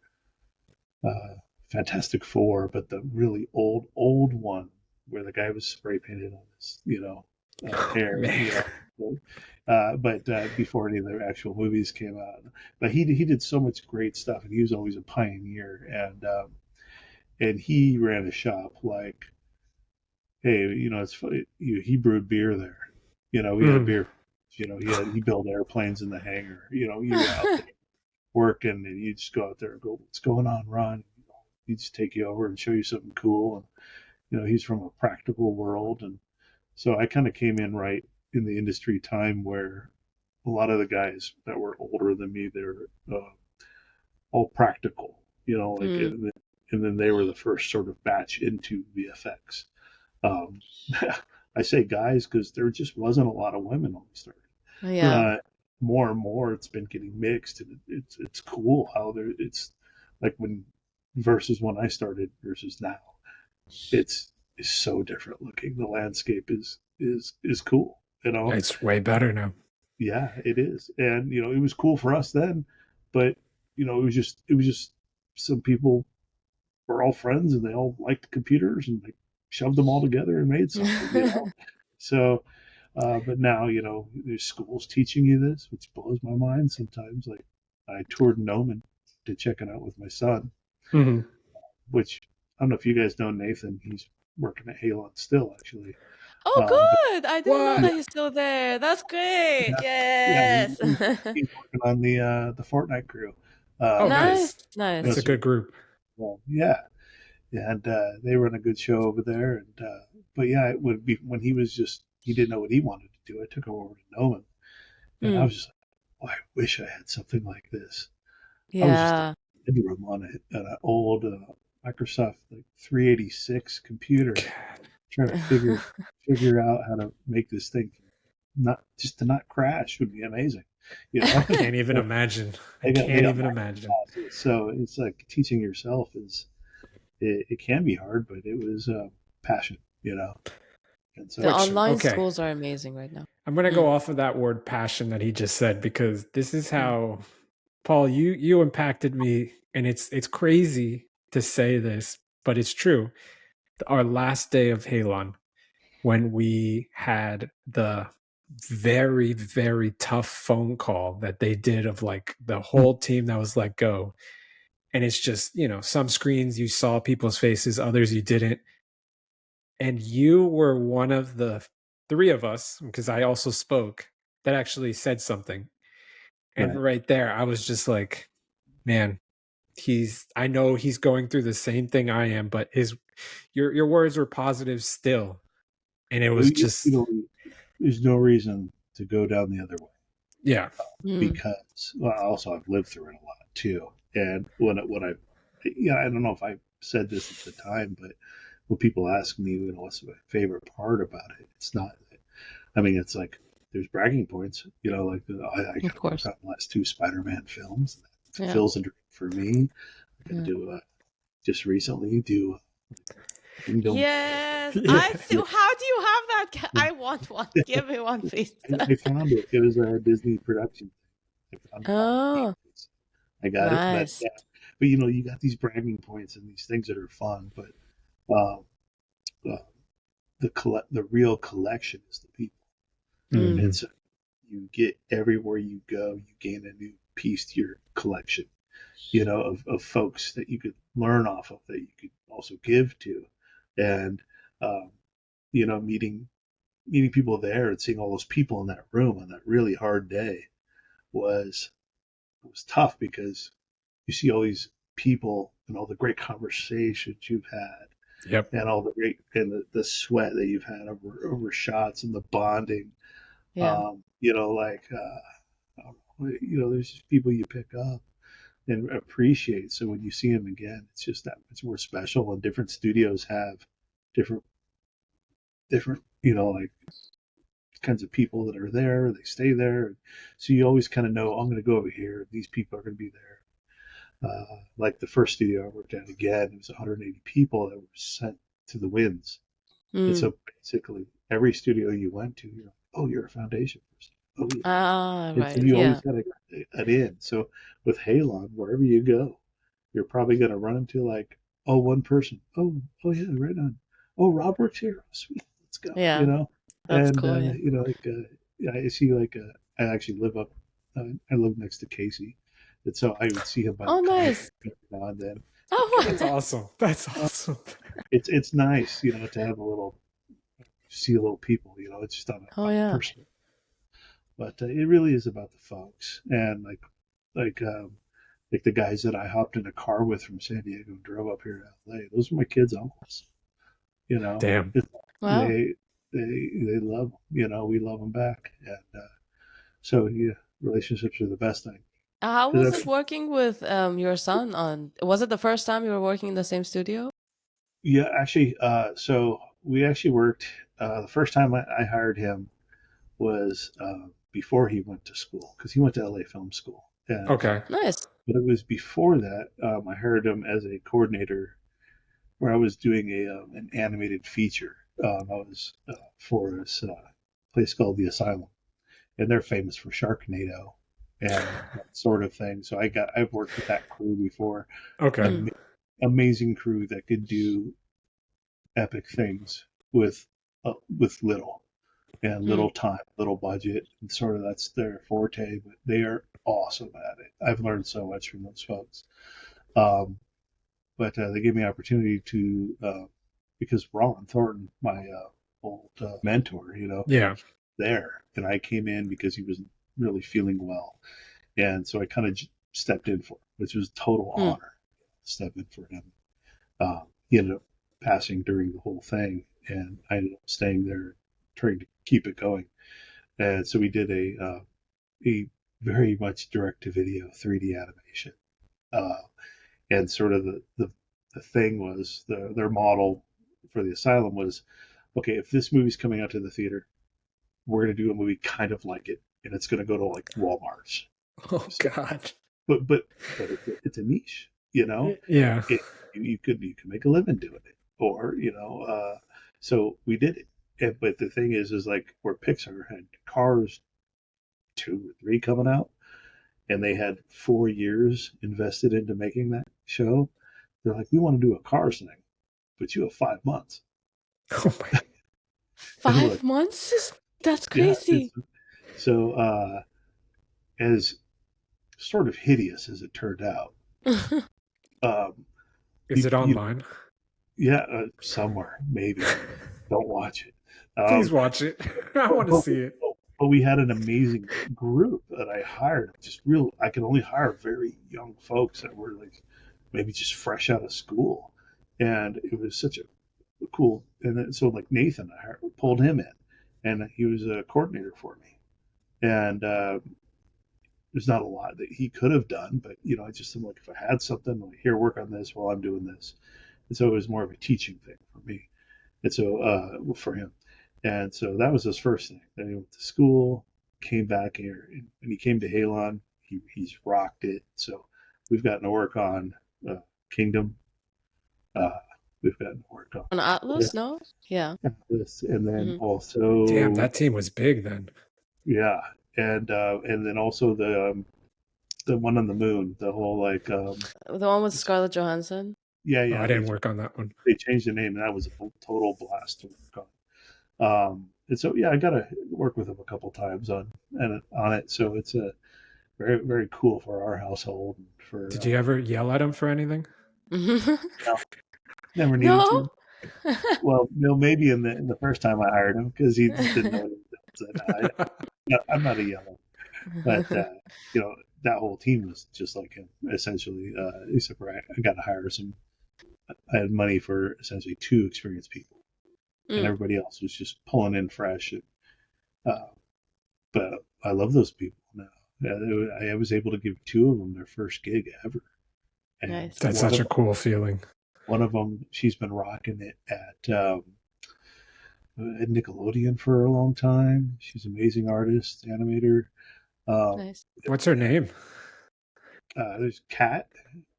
Fantastic Four, but the really old one where the guy was spray painted on his, hair, but before any of the actual movies came out. But he did so much great stuff, and he was always a pioneer, and he ran a shop like, hey, it's funny, he brewed beer there. We had beer. He built airplanes in the hangar. You were out there working, and you just go out there and go, what's going on, Ron? He'd just take you over and show you something cool. And he's from a practical world, and so I kind of came in right in the industry time where a lot of the guys that were older than me, they're all practical. And then they were the first sort of batch into VFX. I say guys because there just wasn't a lot of women when we started. Yeah. More and more, it's been getting mixed, and it's cool how it's like versus when I started versus now. It's so different looking. The landscape is cool. It's way better now. Yeah, it is, and it was cool for us then, but it was just some people were all friends and they all liked computers and they shoved them all together and made something. So, but now, there's schools teaching you this, which blows my mind sometimes. Like, I toured Noman to check it out with my son, Mhm. which I don't know if you guys know Nathan. He's working at Halon still, actually. Oh, But good. I didn't know What? yeah, that he's still there. That's great. yeah, yeah, Yes. he's working on the Fortnite crew. Oh, Nice, nice. That's a nice. So, good group. well, yeah, and they run a good show over there. And but yeah, it would be when he didn't know what he wanted to do. I took him over to Noman, and I Mm, was just like, oh, I wish I had something like this. I was just in yeah. the bedroom on an old Microsoft 386 computer, trying to figure out how to make this thing to not crash would be amazing. I can't even So imagine. I they can't got even Mac imagine. classes, so it's like teaching yourself it can be hard, but it was passion. And so The Which, online okay, schools are amazing right now. I'm going to Mm, go off of that word passion that he just said, because this is how, Paul, you impacted me, and it's crazy to say this, but it's true. Our last day of Halon, when we had the very, very tough phone call that they did of like the whole team that was let go. And it's just, some screens you saw people's faces, others you didn't. And you were one of the three of us, because I also spoke, that actually said something. And right. right there, I was just like, man, I know he's going through the same thing I am, but your words were positive still. And it Well, was just, there's no reason to go down the other way yeah. mm, because also I've lived through it a lot too. And when I don't know if I said this at the time, but when people ask me, what's my favorite part about it, it's not. I mean, it's like there's bragging points. Like I of got to work course. on the last two Spider-Man films. That Yeah. fulfills a dream for me. I got to Yeah. do just recently do Kingdom. Yes. Yeah. I see. How do you have that? I want one. Give me one, please. I found it. It was a Disney production. I found it on Oh, eBay. I got it, but nice. yeah. But you got these bragging points and these things that are fun, but um, uh, the real collection is the people, Mm, and Mhm. so you get everywhere you go, you gain a new piece to your collection, of folks that you could learn off of, that you could also give to, and um, meeting people there and seeing all those people in that room on that really hard day was tough because you see all these people and all the great conversations you've had Yep. and all the great and the sweat that you've had over shots and the bonding. yeah. There's just people you pick up and appreciate. So when you see them again, it's just that much more special. And different studios have different like kinds of people that are there. They stay there, so you always kind of know, I'm going to go over here. These people are going to be there. Like the first studio I worked at, again, it was 180 people that were sent to the winds. And Mm. so basically, every studio you went to, you're like, oh, you're a foundation person. Oh, yeah. Ah, And so right. you Yeah. always had an in. So with Halon, wherever you go, you're probably going to run into like, oh, one person. Oh yeah, right on. Oh, Rob works here. Oh, sweet, let's go. Yeah. That's And cool. Yeah. yeah, I see I actually I live next to Casey, and so I would see him by the Oh, car nice. every now and then. Oh, That's awesome. That's Uh, awesome. it's nice, to have see a little people. It's just oh, on a yeah. personal. But it really is about the folks, and like um, like the guys that I hopped in a car with from San Diego and drove up here to LA. Those are my kids' uncles. You know, Damn. it, Wow. they love them. We love them back, and so yeah, relationships are the best thing. How 'Cause was it working with your son on? Was it the first time you were working in the same studio? yeah, actually, so we actually worked. The first time I hired him was before he went to school, because he went to LA Film School, and Okay. Nice. but it was before that. I hired him as a coordinator, where I was doing an animated feature. I was for this place called the Asylum, and they're famous for Sharknado and that sort of thing. So I've worked with that crew before. Okay. Mm. Amazing crew that could do epic things with little. and little time, little budget, and sort of that's their forte. But they are awesome at it. I've learned so much from those folks. But they gave me an opportunity to because Ron Thornton, my old mentor, Yeah. there, and I came in because he wasn't really feeling well, and so I kind of stepped in for him, which was a total honor. Step in for him. He ended up passing during the whole thing, and I ended up staying there, trying to keep it going. And so we did a very much direct-to-video 3D animation, and sort of the thing was their model for the asylum was, okay, if this movie's coming out to the theater, we're going to do a movie kind of like it, and it's going to go to like Walmart's. Oh God. But it's a niche, Yeah. You could make a living doing it, or so we did it. But the thing is like where Pixar had Cars 2 or 3 coming out, and they had 4 years invested into making that show. They're like, we want to do a Cars thing, but you have 5 months. Oh my. 5 months? That's crazy. Yeah, so as sort of hideous as it turned out. Is it online? Somewhere, maybe. Don't watch it. Please watch it. I want to see it. But we had an amazing group that I hired. I could only hire very young folks that were like maybe just fresh out of school. And it was such a cool, and then, so like Nathan, I pulled him in, and he was a coordinator for me. And there's not a lot that he could have done, but I just am like, if I had something, like, here, work on this while I'm doing this. And so it was more of a teaching thing for me, and so for him. And so that was his first thing. Then he went to school, came back here, and when he came to Halon, he's rocked it. So we've gotten to work on Kingdom. We've gotten to work on Atlas, no? Yeah. Atlas, and then also. Damn, that team was big then. Yeah, and then also the one on the moon, the whole like the one with Scarlett Johansson. Yeah. Oh, I didn't work on that one. They changed the name, and that was a total blast to work on. And so I got to work with him a couple times on it. So it's a very, very cool for our household. Did you ever yell at him for anything? No, never needed to. Well, maybe in the first time I hired him, because he just didn't know that I'm not a yeller, but that whole team was just like him essentially. Except for I got to hire some. I had money for essentially 2 experienced people, and everybody else was just pulling in fresh. But I love those people now. I was able to give 2 of them their first gig ever. And nice. That's such a cool feeling. One of them, she's been rocking it at Nickelodeon for a long time. She's an amazing artist, animator. Nice. What's her name? There's Kat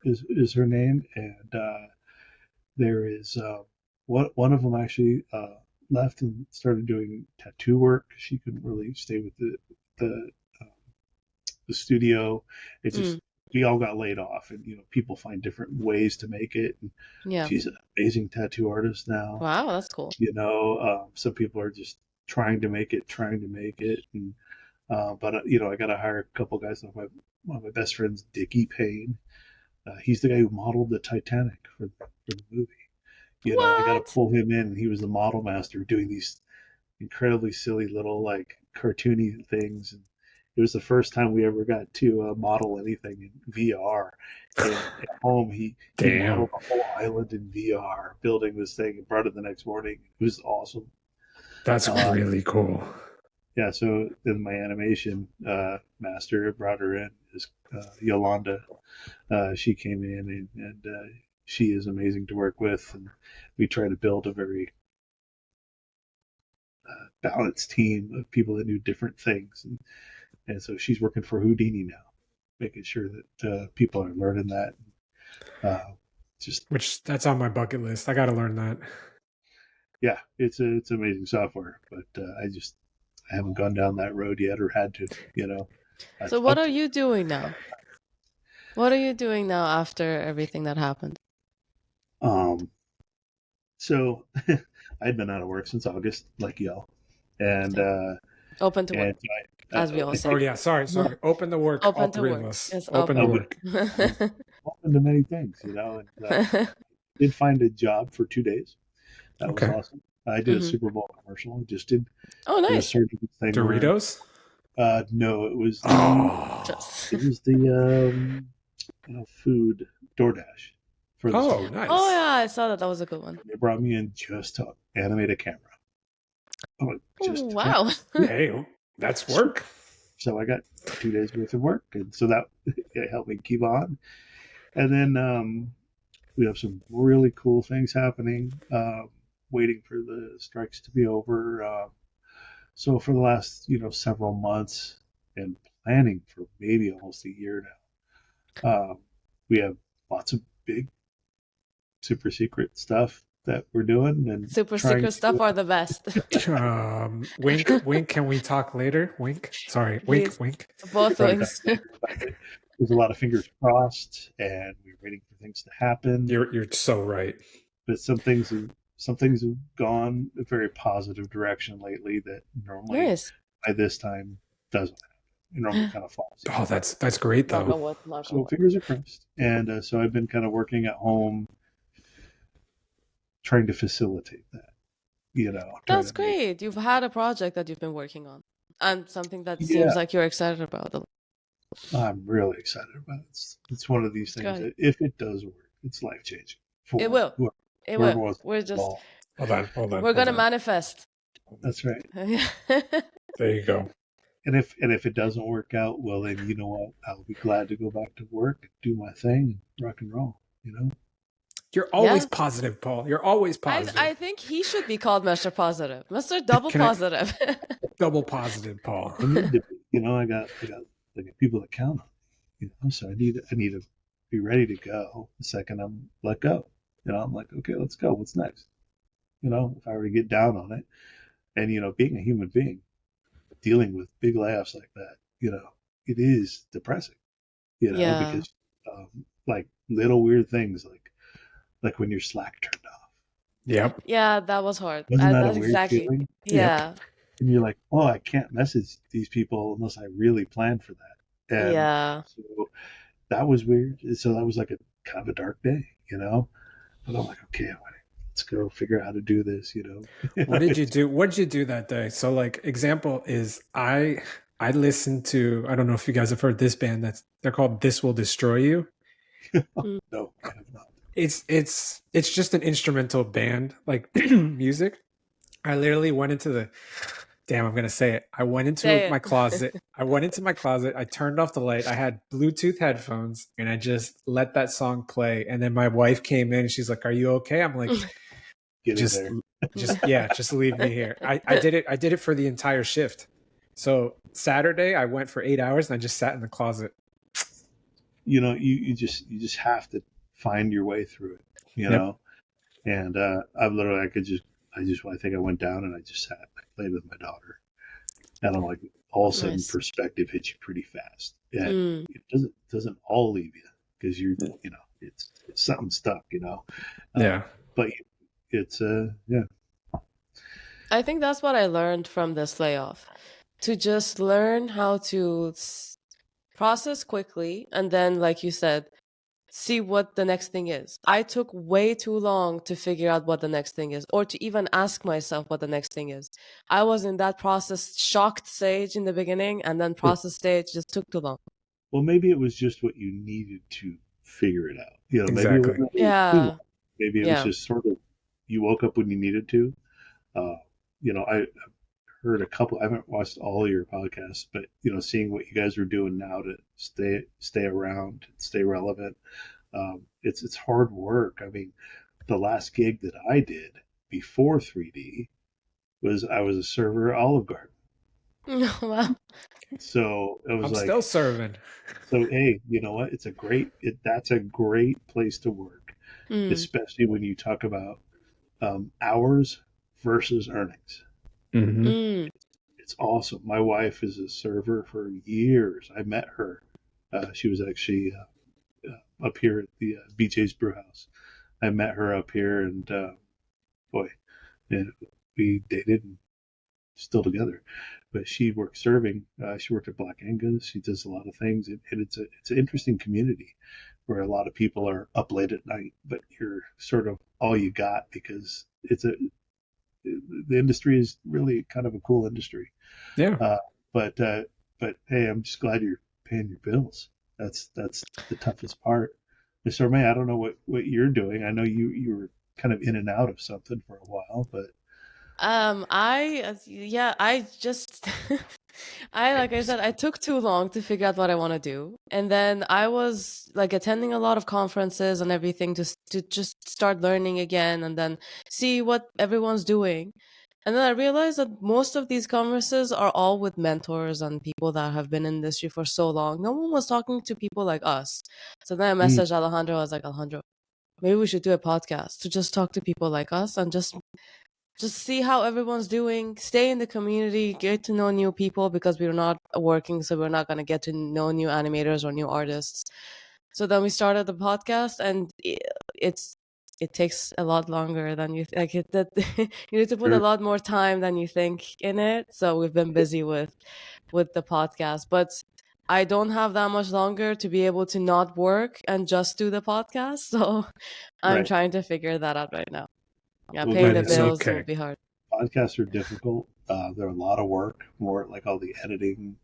is her name, and there is one of them actually left and started doing tattoo work. She couldn't really stay with the studio. It just we all got laid off, and people find different ways to make it. And yeah, she's an amazing tattoo artist now. Wow, that's cool. Some people are just trying to make it, and but I got to hire a couple guys. One of my best friends, Dickie Payne. He's the guy who modeled the Titanic for the movie. I got to pull him in, and he was the model master doing these incredibly silly little like cartoony things. And it was the first time we ever got to model anything in VR. And at home, he modeled the whole island in VR, building this thing, and brought it the next morning. It was awesome. That's really cool. Yeah, so then my animation master brought her in, is Yolanda. She came in, and she is amazing to work with. And we try to build a very balanced team of people that do different things. And so she's working for Houdini now, making sure that people are learning that. Which that's on my bucket list. I got to learn that. Yeah, it's amazing software, but I haven't gone down that road yet, or had to. So what are you doing now? What are you doing now after everything that happened? So I'd been out of work since August, like y'all. and Open to work, and as we all I say. Oh yeah, sorry. Open to work, all Open to three of work. us. Yes, Open to open. work. open to many things, and did find a job for 2 days. That was Okay. awesome. I did a Super Bowl commercial. I just did. Oh, It was nice. sort of the thing Doritos? where, no, it was Oh. it was the food DoorDash for the Super Oh, Bowl. nice. Oh yeah, I saw that. That was a good one. They brought me in just to animate a camera. I'm like, Oh, just a wow. Hey, that's work. So I got 2 days worth of work, and so that it helped me keep on. And then we have some really cool things happening. Waiting for the strikes to be over. So for the last several months, and planning for maybe almost a year now, we have lots of big, super secret stuff that we're doing, and Super trying secret stuff to, are the best. Wink. Can we talk later? Wink. Sorry. Please. Wink. Both try to talk things. later about it. There's a lot of fingers crossed, and we're waiting for things to happen. You're so right. But some things have gone a very positive direction lately that normally Nice. by this time doesn't happen. It normally kind of falls. Oh, that's great Knock on though. wood, knock on So wood. fingers are crossed. And so I've been kind of working at home, trying to facilitate that. That's great. You've had a project that you've been working on, and something that Yeah, seems like you're excited about. I'm really excited about it. It's one of these It's things good. that if it does work, it's life changing for It will. It whoever will. wants We're to just involve. Hold on. we're gonna manifest. That's right. There you go. And if it doesn't work out, well then you know what? I'll be glad to go back to work, do my thing, and rock and roll. You're always Yeah. positive, Paul. You're always positive. I think he should be called Mr. Positive, Mr. Double Can I- Positive. Double positive, Paul. I need to be. I got people that count on me. So I need to be ready to go the second I'm let go. I'm like, okay, let's go. What's next? If I were to get down on it, and being a human being, dealing with big layoffs like that, it is depressing. Yeah. Because like little weird things like when your Slack turned off. Yep. Yeah, that was hard. Wasn't that a That's weird exactly. feeling? Yeah. And you're like, oh, I can't message these people unless I really plan for that. And Yeah. so that was weird. So that was like a kind of a dark day, But I'm like, okay, let's go figure out how to do this, What did you do? What did you do that day? So, like, example is I listened to, I don't know if you guys have heard this band they're called This Will Destroy You. No, I have not. It's just an instrumental band, like music. I literally went into I'm gonna say it. I went into my closet. I turned off the light. I had Bluetooth headphones, and I just let that song play. And then my wife came in. And she's like, "Are you okay?" I'm like, Get just in there. just leave me here. I did it for the entire shift. So Saturday I went for 8 hours and I just sat in the closet. You just have to find your way through it, Yep. And I think I went down and I just sat. I played with my daughter, and I'm like, all of a sudden, Nice. perspective hits you pretty fast. And it doesn't all leave you because it's something stuck, Yeah. But it's yeah. I think that's what I learned from this layoff. To just learn how to process quickly and then, like you said, see what the next thing is. I took way too long to figure out what the next thing is, or to even ask myself what the next thing is. I was in that process shocked stage in the beginning, and then process stage just took too long. Well, maybe it was just what you needed to figure it out. Maybe it Exactly. wasn't too Yeah. long. Maybe it was Yeah. just sort of you woke up when you needed to. I heard a couple. I haven't watched all your podcasts, but seeing what you guys are doing now to stay around, stay relevant. It's hard work. I mean, the last gig that I did before 3D was I was a server at Olive Garden. Wow. So it was I'm like, still serving. so hey, you know what? That's a great place to work, especially when you talk about hours versus earnings. Mm-hmm. It's awesome. My wife is a server for years. I met her. She was actually up here at the BJ's Brewhouse. I met her up here, and boy, we dated and still together, but she worked serving. She worked at Black Angus. She does a lot of things, and it's an interesting community where a lot of people are up late at night, but you're sort of all you got because the industry is really kind of a cool industry. Yeah. But hey, I'm just glad you're paying your bills. That's the toughest part. Mr. May, I don't know what you're doing. I know you were kind of in and out of something for a while, but I just like I said, I took too long to figure out what I want to do. And then I was like attending a lot of conferences and everything to just start learning again and then see what everyone's doing. And then I realized that most of these conferences are all with mentors and people that have been in the industry for so long. No one was talking to people like us. So then I mm, messaged Alejandro. I was like, Alejandro, maybe we should do a podcast to just talk to people like us and just see how everyone's doing, stay in the community, get to know new people because we're not working, so we're not going to get to know new animators or new artists. So then we started the podcast, and it takes a lot longer than you like it that you need to put a sure, lot more time than you think in it. So we've been busy with the podcast, but I don't have that much longer to be able to not work and just do the podcast. So I'm right. trying to figure that out right now. Yeah, Well, paying But good. the it's bills will okay. be hard. Podcasts are difficult. They're a lot of work, more like all the editing,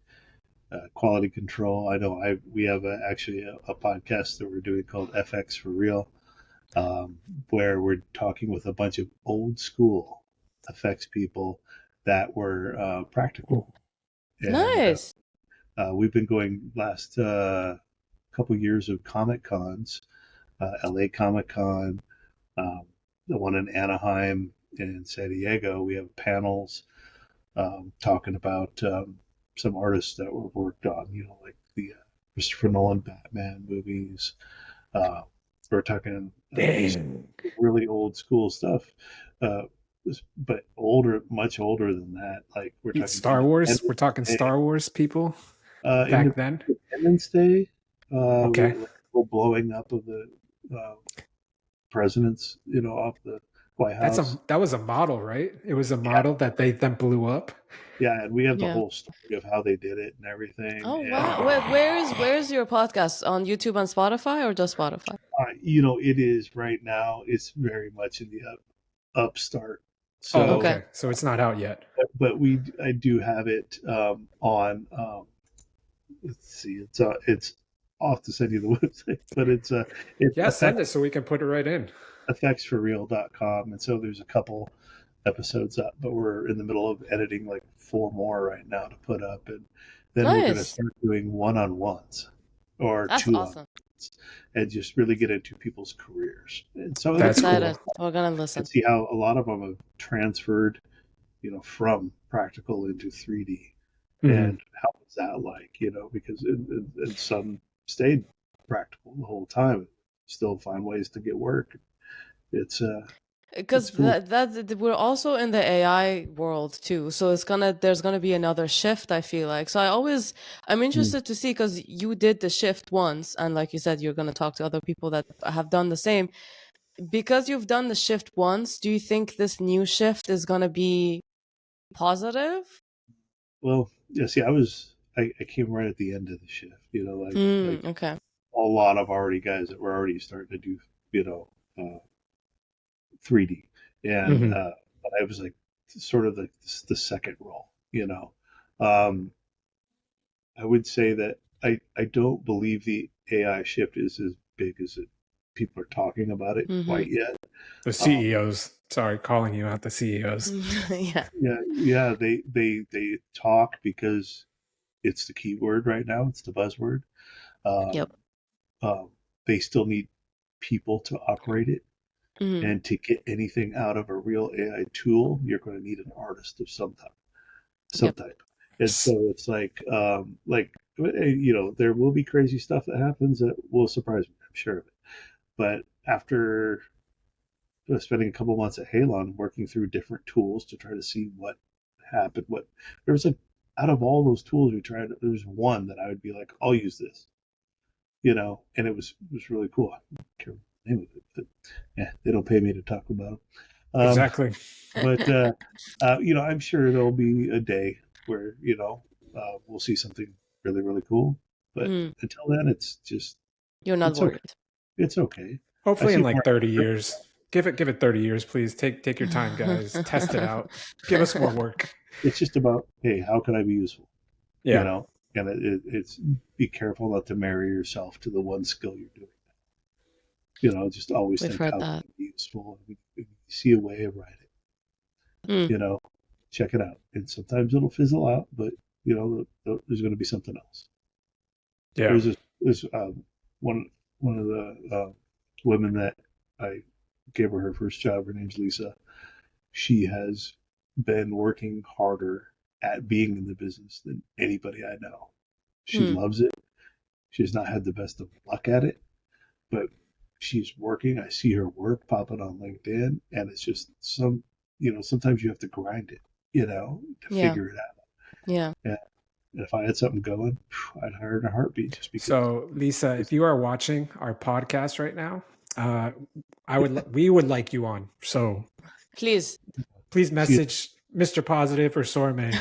quality control. I know we have actually a podcast that we're doing called FX for Real, where we're talking with a bunch of old school effects people that were Ooh. practical. And Nice. we've been going last couple years of Comic Cons, LA Comic Con, um, the one in Anaheim and San Diego. We have panels talking about some artists that were worked on, like the Christopher Nolan Batman movies. Uh, we're talking just Dang. really old school stuff, uh, but older, much older than that. Like we're talking Star Wars. We're Independence talking Day, Star Wars people back then. Independence Day, Okay. like blowing up of the uh, presidents, off the White House. That was a model, right? It was a model that they then blew up. Yeah, and we have the Yeah. whole story of how they did it and everything. Oh And wow. Oh. Where's your podcast? On YouTube and Spotify or just Spotify? it is right now. It's very much in the upstart. Oh, So, Okay. okay. So it's not out yet. but I do have it on. Let's see, it's off to send you the website, but it's Yeah, send it so we can put it right in. effectsforreal.com, and so there's a couple episodes up, but we're in the middle of editing like 4 more right now to put up, and then we're going to Nice. start doing one-on-ones or That's two awesome. and just really get into people's careers. And so That's it's Excited. cool. We're gonna listen. and see how a lot of them have transferred, from practical into 3D, Mhm. and how was that like, because and some stayed practical the whole time, still find ways to get work. It's Because cool. we're also in the AI world too, so there's gonna be another shift. I feel like I'm interested to see because you did the shift once, and like you said, you're gonna talk to other people that have done the same. Because you've done the shift once, do you think this new shift is gonna be positive? Well, yeah. See, I came right at the end of the shift. Like Okay. a lot of already guys that were already starting to do, 3D, and Mhm. but I was like sort of the second role. Um, I would say that I don't believe the AI shift is as big as people are talking about it Mm-hmm. quite yet. The CEOs. Sorry, calling you out the CEOs. Yeah. Yeah. They talk because it's the key word right now. It's the buzzword. Um, Yep. they still need people to operate it. Mm-hmm. And to get anything out of a real AI tool, you're going to need an artist of some Yep. type. And so it's like, there will be crazy stuff that happens that will surprise me. I'm sure of it. But after spending a couple months at Halon working through different tools to try to see what happened, there was out of all those tools we tried, there was one that I would be like, I'll use this, and it was really cool. I don't care what the name of it, but yeah, they don't pay me to talk about them. Exactly. But I'm sure there'll be a day where we'll see something really really cool. But until then, it's just You're not it's okay. worried. It's okay. Hopefully in more- like 30 years. Give it 30 years, please. Take your time, guys. Test it out. Give us more work. It's just about, hey, how can I be useful? Yeah. And it's be careful not to marry yourself to the one skill you're doing. Just always We've think heard how that. can I be useful. And if you see a way of writing, check it out. And sometimes it'll fizzle out, but there's going to be something else. Yeah. There's one of the women that I gave her first job. Her name's Lisa. She has been working harder at being in the business than anybody I know. She loves it. She's not had the best of luck at it, but she's working. I see her work popping on LinkedIn, and it's just sometimes you have to grind it, to figure it out. Yeah. And if I had something going, I'd hire in a heartbeat just because. So, Lisa, if you are watching our podcast right now, we would like you on. So Please message Mr. Positive or Sorme.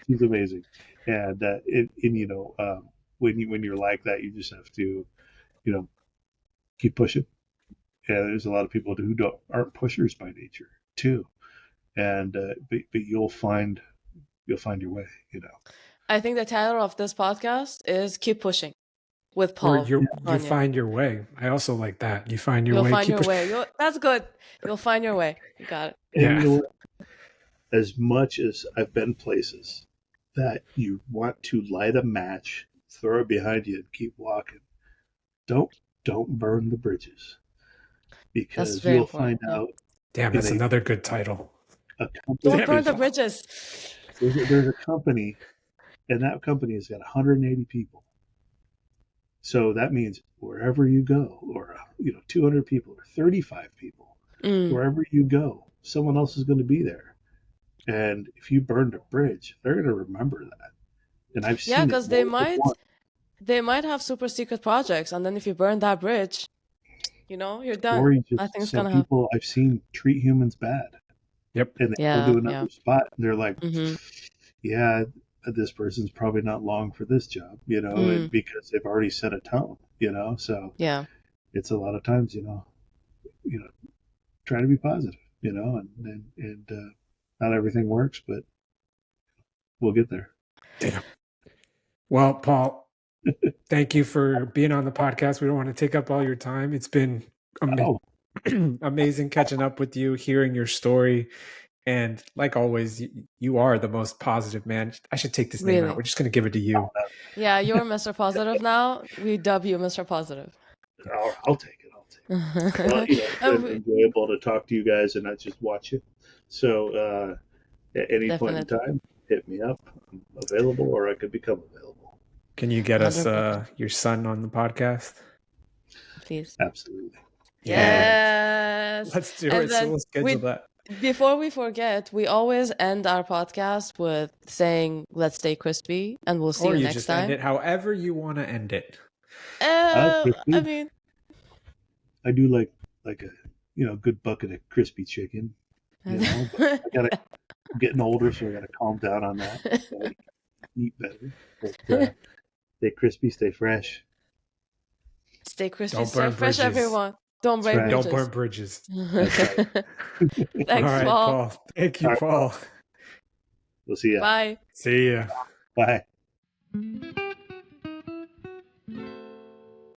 She's amazing, and when you're like that, you just have to, keep pushing. And there's a lot of people who aren't pushers by nature too, and but you'll find your way. I think the title of this podcast is "Keep Pushing" with Paul. Or you Runyon. find your way. I also like that. You find your You'll way. find your way. That's good. You'll find your way. You got it. And as much as I've been places that you want to light a match, throw it behind you, and keep walking, don't burn the bridges, because you'll find out. Damn, that's another good title. Don't burn the bridges. There's a company, and that company has got 180 people. So that means wherever you go, or 200 people, or 35 people, wherever you go, someone else is going to be there. And if you burned a bridge, they're going to remember that. And I've seen because they might have super secret projects, and then if you burn that bridge, you're done. Nothing's gonna happen. I've seen treat humans bad. Yep. And they go to another spot, and they're like, yeah, this person's probably not long for this job, and because they've already set a tone, so it's a lot of times, try to be positive, and not everything works, but we'll get there. Damn. Well, Paul, thank you for being on the podcast. We don't want to take up all your time. It's been amazing catching up with you, hearing your story. And like always, you are the most positive man. I should take this name out. We're just going to give it to you. Yeah, you're Mr. Positive now. We dub you Mr. Positive. I'll take it. Well, it's enjoyable to talk to you guys and not just watch you. So at any point in time, hit me up. I'm available, or I could become available. Can you get us your son on the podcast? Please. Absolutely. Yes. Let's do it. So we'll schedule that. Before we forget, we always end our podcast with saying, let's stay crispy, and we'll see you next just time. End it however you want to end it. I mean, I do like a good bucket of crispy chicken. But I'm getting older, so I gotta calm down on that. So I eat better. But stay crispy, stay fresh. Stay crispy, stay fresh, everyone. Don't burn bridges. Thanks, all right, Paul. Thank you, Paul. We'll see you. Bye. See ya. Bye.